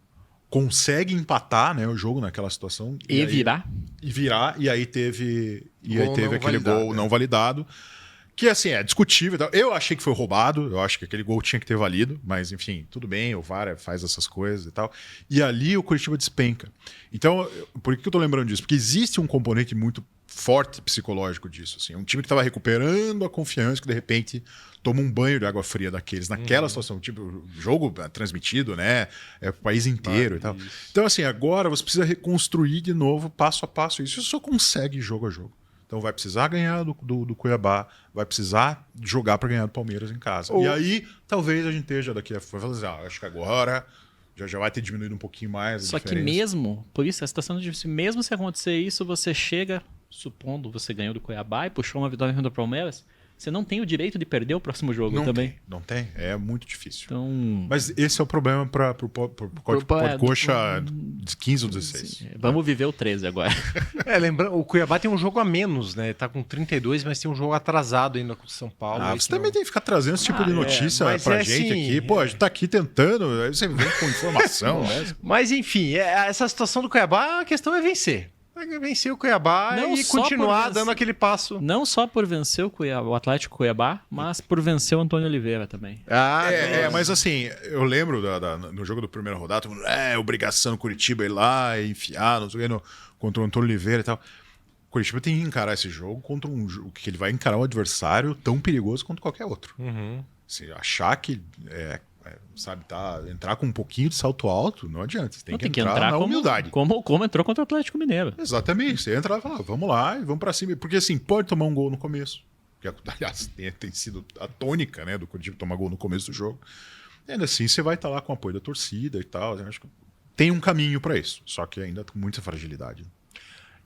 consegue empatar, né, o jogo naquela situação. E virar. E aí teve aquele gol não validado. Que, assim, é discutível. Eu achei que foi roubado, eu acho que aquele gol tinha que ter valido, mas, enfim, tudo bem, o VAR faz essas coisas e tal. E ali o Curitiba despenca. Então, por que eu tô lembrando disso? Porque existe um componente muito forte psicológico disso. Assim. Um time que estava recuperando a confiança, que de repente toma um banho de água fria daqueles, naquela situação. Tipo, o jogo transmitido, né? É o país inteiro e tal. Então, assim, agora você precisa reconstruir de novo, passo a passo, isso. Você só consegue jogo a jogo. Então vai precisar ganhar do Cuiabá, vai precisar jogar para ganhar do Palmeiras em casa. E aí, talvez a gente esteja daqui a acho que agora já vai ter diminuído um pouquinho mais a Só diferença. que mesmo, por isso a situação é difícil, mesmo se acontecer isso, você chega, supondo você ganhou do Cuiabá e puxou uma vitória do Palmeiras, você não tem o direito de perder o próximo jogo também. Não tem, é muito difícil. Então, mas esse é o problema para o Coxa de 15 ou 16. Vamos viver o 13 agora. Lembrando, o Cuiabá tem um jogo a menos, né? Tá com 32, mas tem um jogo atrasado ainda com o São Paulo. Você também tem que ficar trazendo esse tipo de notícia pra gente assim, aqui. Pô, a gente tá aqui tentando, aí você vem com informação, né? Mas enfim, essa situação do Cuiabá, a questão é vencer. Vencer o Cuiabá e continuar dando aquele passo. Não só por vencer o Atlético Cuiabá, mas por vencer o Antônio Oliveira também. Mas assim, eu lembro no jogo do primeiro rodada, obrigação do Curitiba ir lá e enfiar, não sei o que, contra o Antônio Oliveira e tal. O Curitiba tem que encarar esse jogo contra que ele vai encarar um adversário tão perigoso quanto qualquer outro. Se achar que entrar com um pouquinho de salto alto, não adianta. Você tem que entrar na humildade. Como entrou contra o Atlético Mineiro. Exatamente. Você entra lá e fala, vamos lá e vamos pra cima. Porque assim, pode tomar um gol no começo. Que, aliás, tem sido a tônica, né, do Curitiba tomar gol no começo do jogo. E ainda assim, você vai estar lá com o apoio da torcida e tal. Eu acho que tem um caminho para isso, só que ainda com muita fragilidade.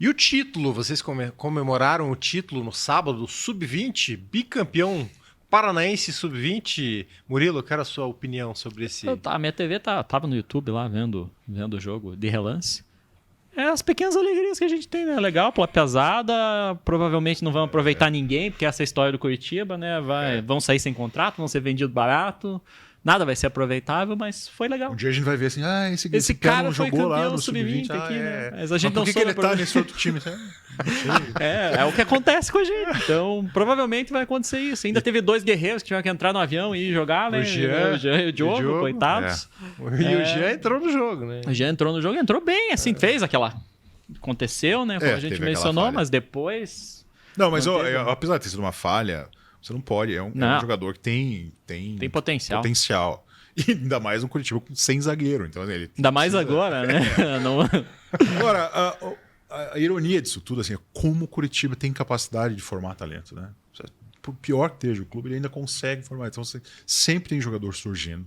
E o título, vocês comemoraram o título no sábado, Sub-20, bicampeão paranaense Sub-20. Murilo, eu quero a sua opinião sobre esse... A minha TV tava no YouTube lá, vendo o jogo de relance. É as pequenas alegrias que a gente tem, né? Legal, pela pesada, provavelmente não vão aproveitar ninguém, porque essa é a história do Curitiba, né? Vão sair sem contrato, vão ser vendidos barato, nada vai ser aproveitável, mas foi legal. Um dia a gente vai ver assim, esse cara não foi jogou lá campeão no Sub-20 aqui, né? Mas a gente por não que ele tá nesse outro time? É o que acontece com a gente. Então, provavelmente vai acontecer isso. Ainda teve 2 guerreiros que tiveram que entrar no avião e ir jogar, né? O Jean e o Diogo, coitados. E o Jean entrou no jogo, né? O Jean entrou no jogo, entrou bem, assim, fez aquela... Aconteceu, né? Como a gente mencionou, mas depois... Não, mas apesar de ter sido uma falha, você não pode. É um jogador que tem potencial. E ainda mais um Curitiba sem zagueiro. Então, ele ainda mais agora, né? Agora, a ironia disso tudo assim, é como o Curitiba tem capacidade de formar talento, né? Por pior que esteja o clube, ele ainda consegue formar. Então, você sempre tem jogador surgindo.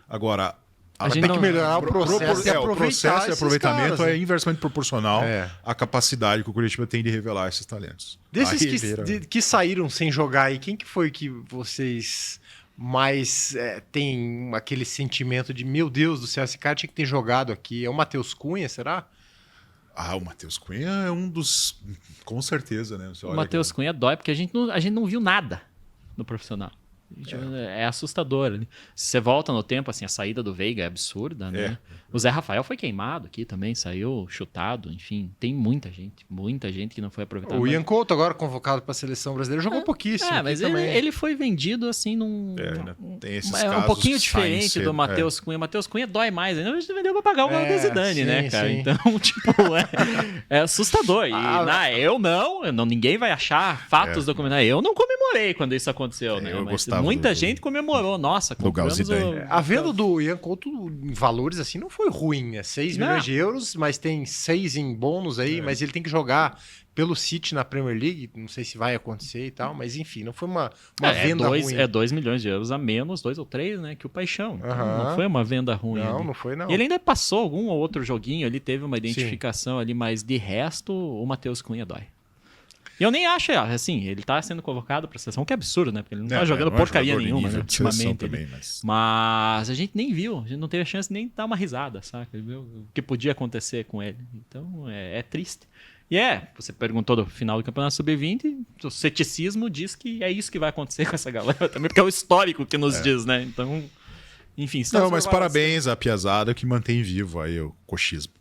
Agora, a gente tem que melhorar o processo o processo de aproveitamento caras, é inversamente proporcional à capacidade que o Curitiba tem de revelar esses talentos. Desses que saíram sem jogar aí, quem que foi que vocês mais têm aquele sentimento de meu Deus do céu, esse cara tinha que ter jogado aqui? É o Matheus Cunha, será? O Matheus Cunha é um dos... Com certeza, né? O Matheus Cunha dói porque a gente não viu nada no profissional. É assustador. Se você volta no tempo, assim, a saída do Veiga é absurda, né? O Zé Rafael foi queimado aqui também, saiu chutado, enfim. Tem muita gente que não foi aproveitada. O Ian Couto, agora convocado para a seleção brasileira, jogou pouquíssimo. Mas ele foi vendido assim num... tem esses casos um pouquinho diferente do Matheus Cunha. O Matheus Cunha dói mais. A gente vendeu para pagar o gol do Zidane, né, cara? Sim. Então, tipo, é assustador. E ninguém vai achar fatos documentais. Eu não comemorei quando isso aconteceu, né? Eu gostava. Muita gente comemorou. Nossa, compramos A venda do Ian Couto em valores assim não foi ruim. É 6 milhões de euros, mas tem 6 em bônus aí, mas ele tem que jogar pelo City na Premier League. Não sei se vai acontecer e tal, mas enfim, não foi uma venda ruim. É 2 milhões de euros a menos, 2 ou 3, né? Que o Paixão. Não foi uma venda ruim. Não foi não. E ele ainda passou algum ou outro joguinho ali, teve uma identificação ali, mas de resto, o Matheus Cunha dói. E eu nem acho, assim, ele tá sendo convocado pra seleção, que é absurdo, né? Porque ele não tá jogando porcaria nenhuma, né? Ultimamente. Também, mas a gente nem viu, a gente não teve a chance nem de dar uma risada, saca? Viu o que podia acontecer com ele. Então, é triste. E você perguntou do final do Campeonato Sub-20, o ceticismo diz que é isso que vai acontecer com essa galera também, porque é o histórico que nos diz, né? Então, enfim... mas parabéns à piazada que mantém vivo aí o coxismo.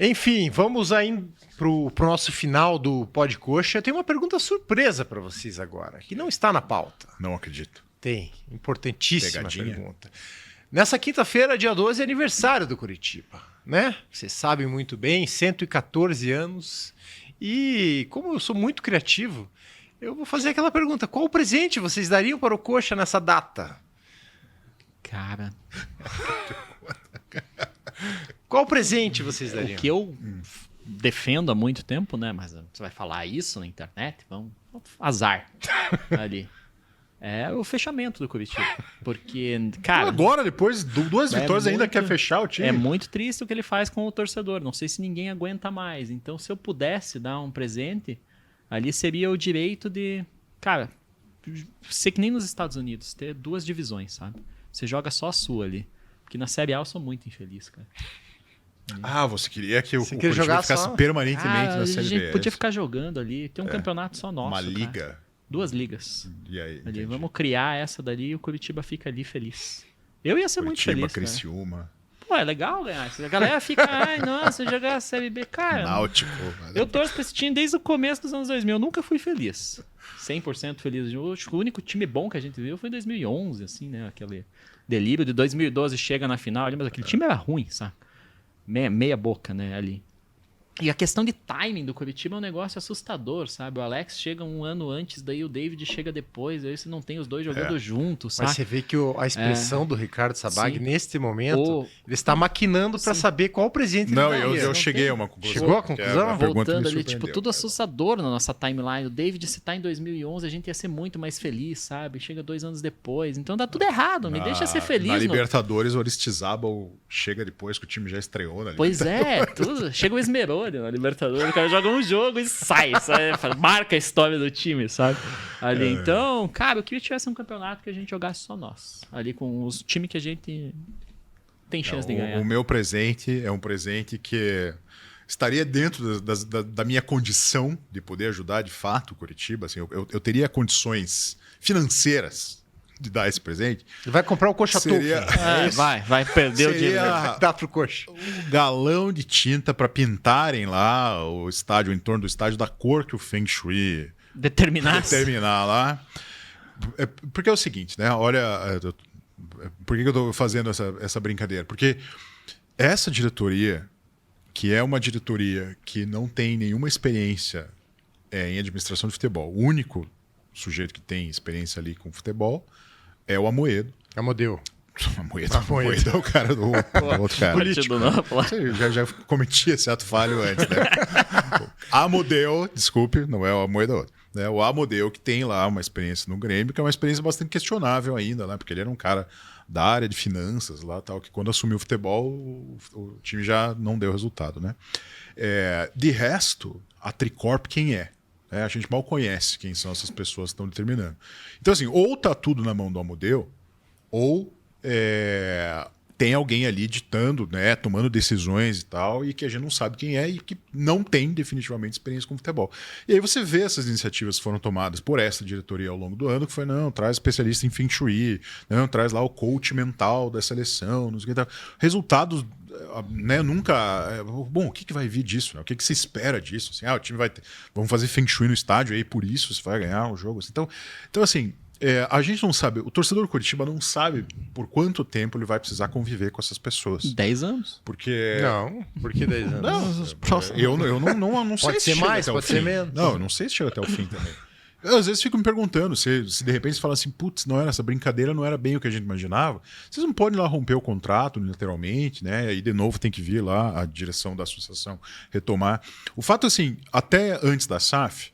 Enfim, vamos aí pro nosso final do Pod Coxa. Eu tenho uma pergunta surpresa para vocês agora, que não está na pauta. Não acredito. Tem, importantíssima Pegadinha. pergunta. Nessa quinta-feira, dia 12, é aniversário do Curitiba, né? Vocês sabem muito bem, 114 anos. E como eu sou muito criativo, eu vou fazer aquela pergunta. Qual presente vocês dariam para o Coxa nessa data? Cara... Qual presente vocês dariam? O que eu defendo há muito tempo, né? Mas você vai falar isso na internet? Vamos azar ali. É o fechamento do Curitiba. Porque, cara... Agora, depois de 2 vitórias, ainda quer fechar o time? É muito triste o que ele faz com o torcedor. Não sei se ninguém aguenta mais. Então, se eu pudesse dar um presente, ali seria o direito de... Cara, ser que nem nos Estados Unidos, ter 2 divisões, sabe? Você joga só a sua ali. Porque na Série A eu sou muito infeliz, cara. Você queria que o Curitiba ficasse permanentemente na Série B. A gente podia ficar jogando ali. Tem um campeonato só nosso. Uma liga. Cara. 2 ligas. E aí? Ali, vamos criar essa dali e o Curitiba fica ali feliz. Eu ia ser muito feliz. Criciúma. Pô, é legal ganhar. A galera fica, ai, nossa, jogar a Série B. Cara, Náutico. Eu torço pra esse time desde o começo dos anos 2000. Eu nunca fui feliz. 100% feliz. O único time bom que a gente viu foi em 2011, assim, né? Aquele delírio de 2012 chega na final ali, mas aquele time era ruim, sabe? Meia boca, né, ali. E a questão de timing do Curitiba é um negócio assustador, sabe? O Alex chega um ano antes, daí o David chega depois, aí você não tem os dois jogando juntos, sabe? Mas você vê que a expressão do Ricardo Sabag, Sim. neste momento, ele está maquinando para saber qual presidente Não, ele daria. eu cheguei a uma conclusão. Chegou à conclusão? Uma pergunta Voltando me ali, tipo, surpreendeu. tudo assustador na nossa timeline. O David, se tá em 2011, a gente ia ser muito mais feliz, sabe? Chega 2 anos depois. Então tá tudo errado, me deixa ser feliz. Na no- Libertadores, o Aristizábal chega depois que o time já estreou na Pois é, tudo. Chega o Esmeralda na Libertadores, o cara joga um jogo e sai, marca a história do time, sabe? Ali, então, cara, eu queria que tivesse um campeonato que a gente jogasse só nós. Ali com os times que a gente tem chance de ganhar. O meu presente é um presente que estaria dentro da minha condição de poder ajudar de fato o Curitiba. Assim, eu teria condições financeiras de dar esse presente. Ele vai comprar o coxa Seria- token. Vai perder o dinheiro. Seria Dá pro coxa. um galão de tinta para pintarem lá o estádio, o entorno do estádio, da cor que o Feng Shui determinar lá. Porque é o seguinte, né? Olha, por que eu estou fazendo essa brincadeira? Porque essa diretoria, que é uma diretoria que não tem nenhuma experiência em administração de futebol, o único sujeito que tem experiência ali com futebol é o Amoedo. Amodeu. Amoedo é o cara do outro cara. Político. Não, pô. Já cometi esse ato falho antes, né? Amodeu, desculpe, não é o Amoedo, é outro. Né? O Amodeu, que tem lá uma experiência no Grêmio, que é uma experiência bastante questionável ainda, né? Porque ele era um cara da área de finanças lá, tal, que quando assumiu o futebol, o time já não deu resultado, né? De resto, a Tricorp quem é? A gente mal conhece quem são essas pessoas que estão determinando. Então, assim, ou tá tudo na mão do Amodeu, ou tem alguém ali ditando, né, tomando decisões e tal, e que a gente não sabe quem é e que não tem definitivamente experiência com futebol. E aí você vê essas iniciativas que foram tomadas por essa diretoria ao longo do ano, que foi, não, traz especialista em Feng Shui, não, traz lá o coach mental da seleção, não sei o que tal. Resultados, né, nunca... Bom, o que vai vir disso? Né? O que se espera disso? Assim, o time vai ter... Vamos fazer Feng Shui no estádio, aí por isso você vai ganhar o jogo. Assim. Então, assim... a gente não sabe, o torcedor do Curitiba não sabe por quanto tempo ele vai precisar conviver com essas pessoas. 10 anos. Porque. Não, por que 10 anos? Eu não sei Pode se ser chega mais, até o pode fim. ser menos. Não, eu não sei se chega até o fim também. Eu, às vezes fico me perguntando se de repente você fala assim, putz, não era essa brincadeira, não era bem o que a gente imaginava. Vocês não podem ir lá romper o contrato unilateralmente, né? E de novo tem que vir lá a direção da associação retomar. O fato, assim, até antes da SAF,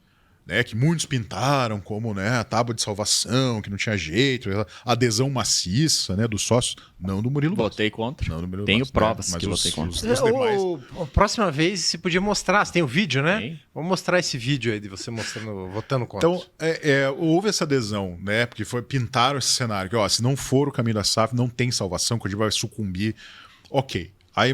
né, que muitos pintaram como, né, a tábua de salvação, que não tinha jeito, a adesão maciça, né, dos sócios, não do Murilo Bastos. Votei contra. Não do Murilo Tenho Bastos, provas né? que Mas votei contra. os demais... A próxima vez você podia mostrar, você tem o vídeo, né? Tem. Vamos mostrar esse vídeo aí de você mostrando, votando contra. Então, houve essa adesão, né, porque pintaram esse cenário, que se não for o caminho da SAF, não tem salvação, que a gente vai sucumbir. Ok. Aí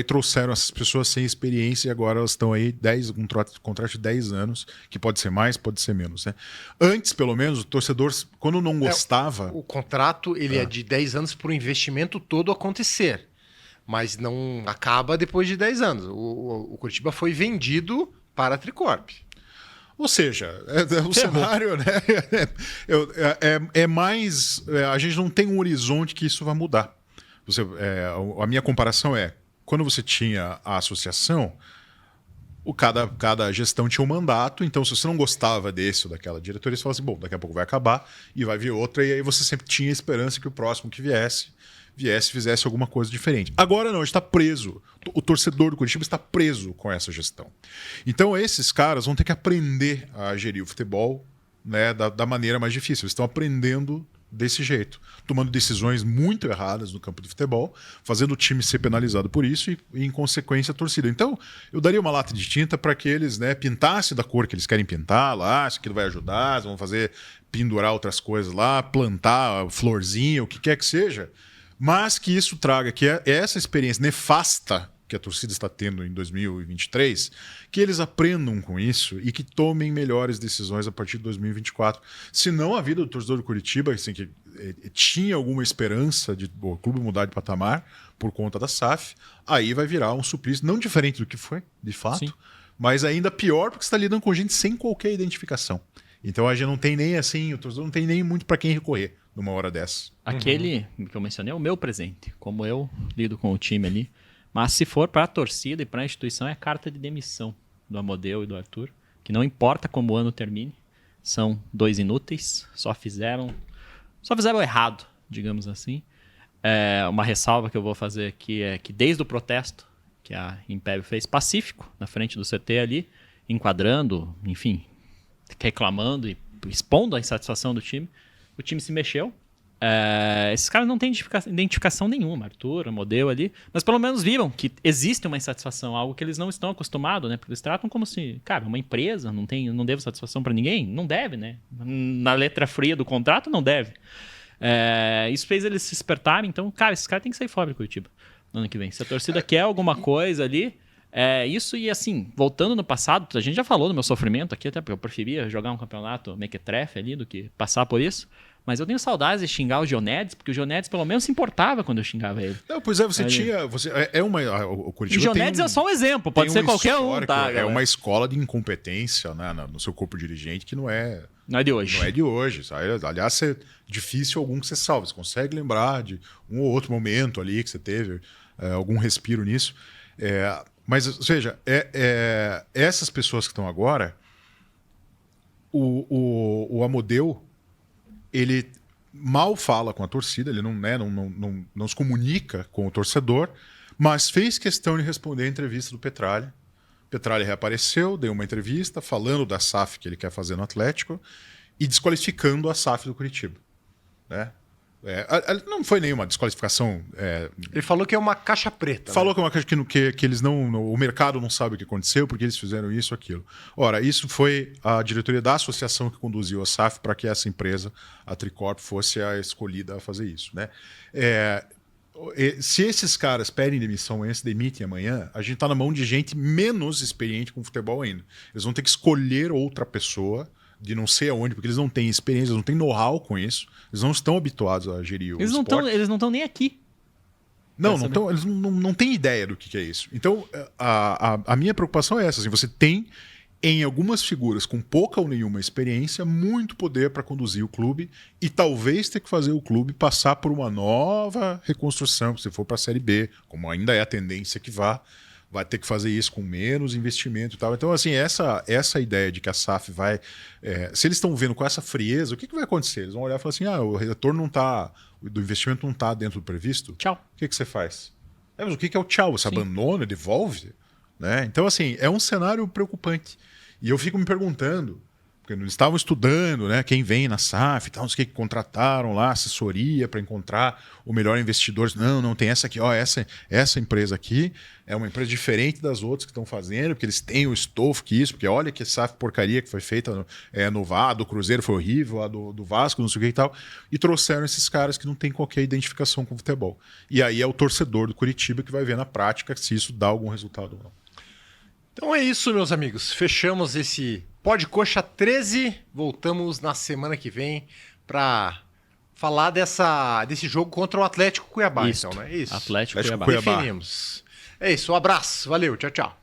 trouxeram essas pessoas sem experiência e agora elas estão aí um contrato de 10 anos, que pode ser mais, pode ser menos. Né? Antes, pelo menos, o torcedor, quando não gostava... O contrato ele é de 10 anos para o investimento todo acontecer, mas não acaba depois de 10 anos. O Curitiba foi vendido para a Tricorp. Ou seja, o cenário, né? É mais... a gente não tem um horizonte que isso vai mudar. A minha comparação quando você tinha a associação, cada gestão tinha um mandato, então se você não gostava desse ou daquela diretoria, você falava assim, bom, daqui a pouco vai acabar e vai vir outra, e aí você sempre tinha esperança que o próximo que viesse e fizesse alguma coisa diferente. Agora não, a gente está preso. O torcedor do Curitiba está preso com essa gestão. Então esses caras vão ter que aprender a gerir o futebol, né, da maneira mais difícil. Eles estão aprendendo desse jeito, tomando decisões muito erradas no campo de futebol, fazendo o time ser penalizado por isso e em consequência, a torcida. Então, eu daria uma lata de tinta para que eles, né, pintassem da cor que eles querem pintar lá, se aquilo vai ajudar, vão fazer pendurar outras coisas lá, plantar florzinha, o que quer que seja, mas que isso traga, que essa experiência nefasta que a torcida está tendo em 2023, que eles aprendam com isso e que tomem melhores decisões a partir de 2024. Senão a vida do torcedor do Curitiba, assim, que tinha alguma esperança de o clube mudar de patamar por conta da SAF, aí vai virar um suplício, não diferente do que foi, de fato, Sim. mas ainda pior porque você está lidando com gente sem qualquer identificação. Então a gente não tem nem assim, o torcedor não tem nem muito para quem recorrer numa hora dessa. Aquele que eu mencionei é o meu presente. Como eu lido com o time ali, Mas se for para a torcida e para a instituição, é carta de demissão do Amodeu e do Arthur, que não importa como o ano termine, são 2 inúteis, só fizeram errado, digamos assim. Uma ressalva que eu vou fazer aqui é que desde o protesto que a Império fez pacífico na frente do CT ali, enquadrando, enfim, reclamando e expondo a insatisfação do time, o time se mexeu. Esses caras não têm identificação nenhuma, Arthur, Amodeu ali, mas pelo menos viram que existe uma insatisfação, algo que eles não estão acostumados, né? Porque eles tratam como se, cara, uma empresa não deve satisfação para ninguém, não deve, né? Na letra fria do contrato, não deve. Isso fez eles se despertarem, então, cara, esses caras têm que sair fora de Curitiba no ano que vem. Se a torcida quer alguma coisa ali, isso. E assim, voltando no passado, a gente já falou do meu sofrimento aqui, até porque eu preferia jogar um campeonato mequetrefe ali do que passar por isso. Mas eu tenho saudades de xingar o Geonedes, porque o Geonedes pelo menos se importava quando eu xingava ele. Não, pois você tinha. O Curitiba o Geonedes é só um exemplo, pode ser qualquer um, tá? É uma escola de incompetência, né, no seu corpo dirigente que não é de hoje. Não é de hoje. Sabe? Aliás, é difícil algum que você salve. Você consegue lembrar de um ou outro momento ali que você teve algum respiro nisso. Mas, ou seja, essas pessoas que estão agora, o Amodeu, ele mal fala com a torcida, ele não se comunica com o torcedor, mas fez questão de responder a entrevista do Petralha. Petralha reapareceu, deu uma entrevista falando da SAF que ele quer fazer no Atlético e desqualificando a SAF do Curitiba. Né? Não foi nenhuma desqualificação. Ele falou que é uma caixa preta. Falou que é uma caixa que eles não. O mercado não sabe o que aconteceu, porque eles fizeram isso, aquilo. Ora, isso foi a diretoria da associação que conduziu a SAF para que essa empresa, a Tricorp, fosse a escolhida a fazer isso. Né? Se esses caras pedem demissão amanhã, se demitem amanhã, a gente está na mão de gente menos experiente com futebol ainda. Eles vão ter que escolher outra pessoa de não sei aonde, porque eles não têm experiência, eles não têm know-how com isso, eles não estão habituados a gerir o esporte. Eles não estão nem aqui. Eles não têm ideia do que é isso. Então, a minha preocupação é essa. Assim, você tem, em algumas figuras com pouca ou nenhuma experiência, muito poder para conduzir o clube e talvez ter que fazer o clube passar por uma nova reconstrução, se for para a Série B, como ainda é a tendência que vai ter que fazer isso com menos investimento e tal. Então, assim, essa ideia de que a SAF vai... se eles estão vendo com essa frieza, o que vai acontecer? Eles vão olhar e falar assim, o retorno do investimento não está dentro do previsto. Tchau. O que você faz? Mas o que é o tchau? Você abandona, devolve? Né? Então, assim, é um cenário preocupante. E eu fico me perguntando, porque eles estavam estudando, né, quem vem na SAF e tal, não sei o que contrataram lá, assessoria para encontrar o melhor investidor. Não, tem essa aqui, essa empresa aqui é uma empresa diferente das outras que estão fazendo, porque eles têm o estofo que isso, porque olha que SAF porcaria que foi feita no VAR, do Cruzeiro foi horrível, a do Vasco, não sei o que e tal, e trouxeram esses caras que não têm qualquer identificação com o futebol. E aí é o torcedor do Curitiba que vai ver na prática se isso dá algum resultado ou não. Então é isso, meus amigos. Fechamos esse Pod Coxa 13. Voltamos na semana que vem para falar desse jogo contra o Atlético Cuiabá. Isso. Então, né? Isso. Atlético Cuiabá. Definimos. É isso. Um abraço. Valeu. Tchau, tchau.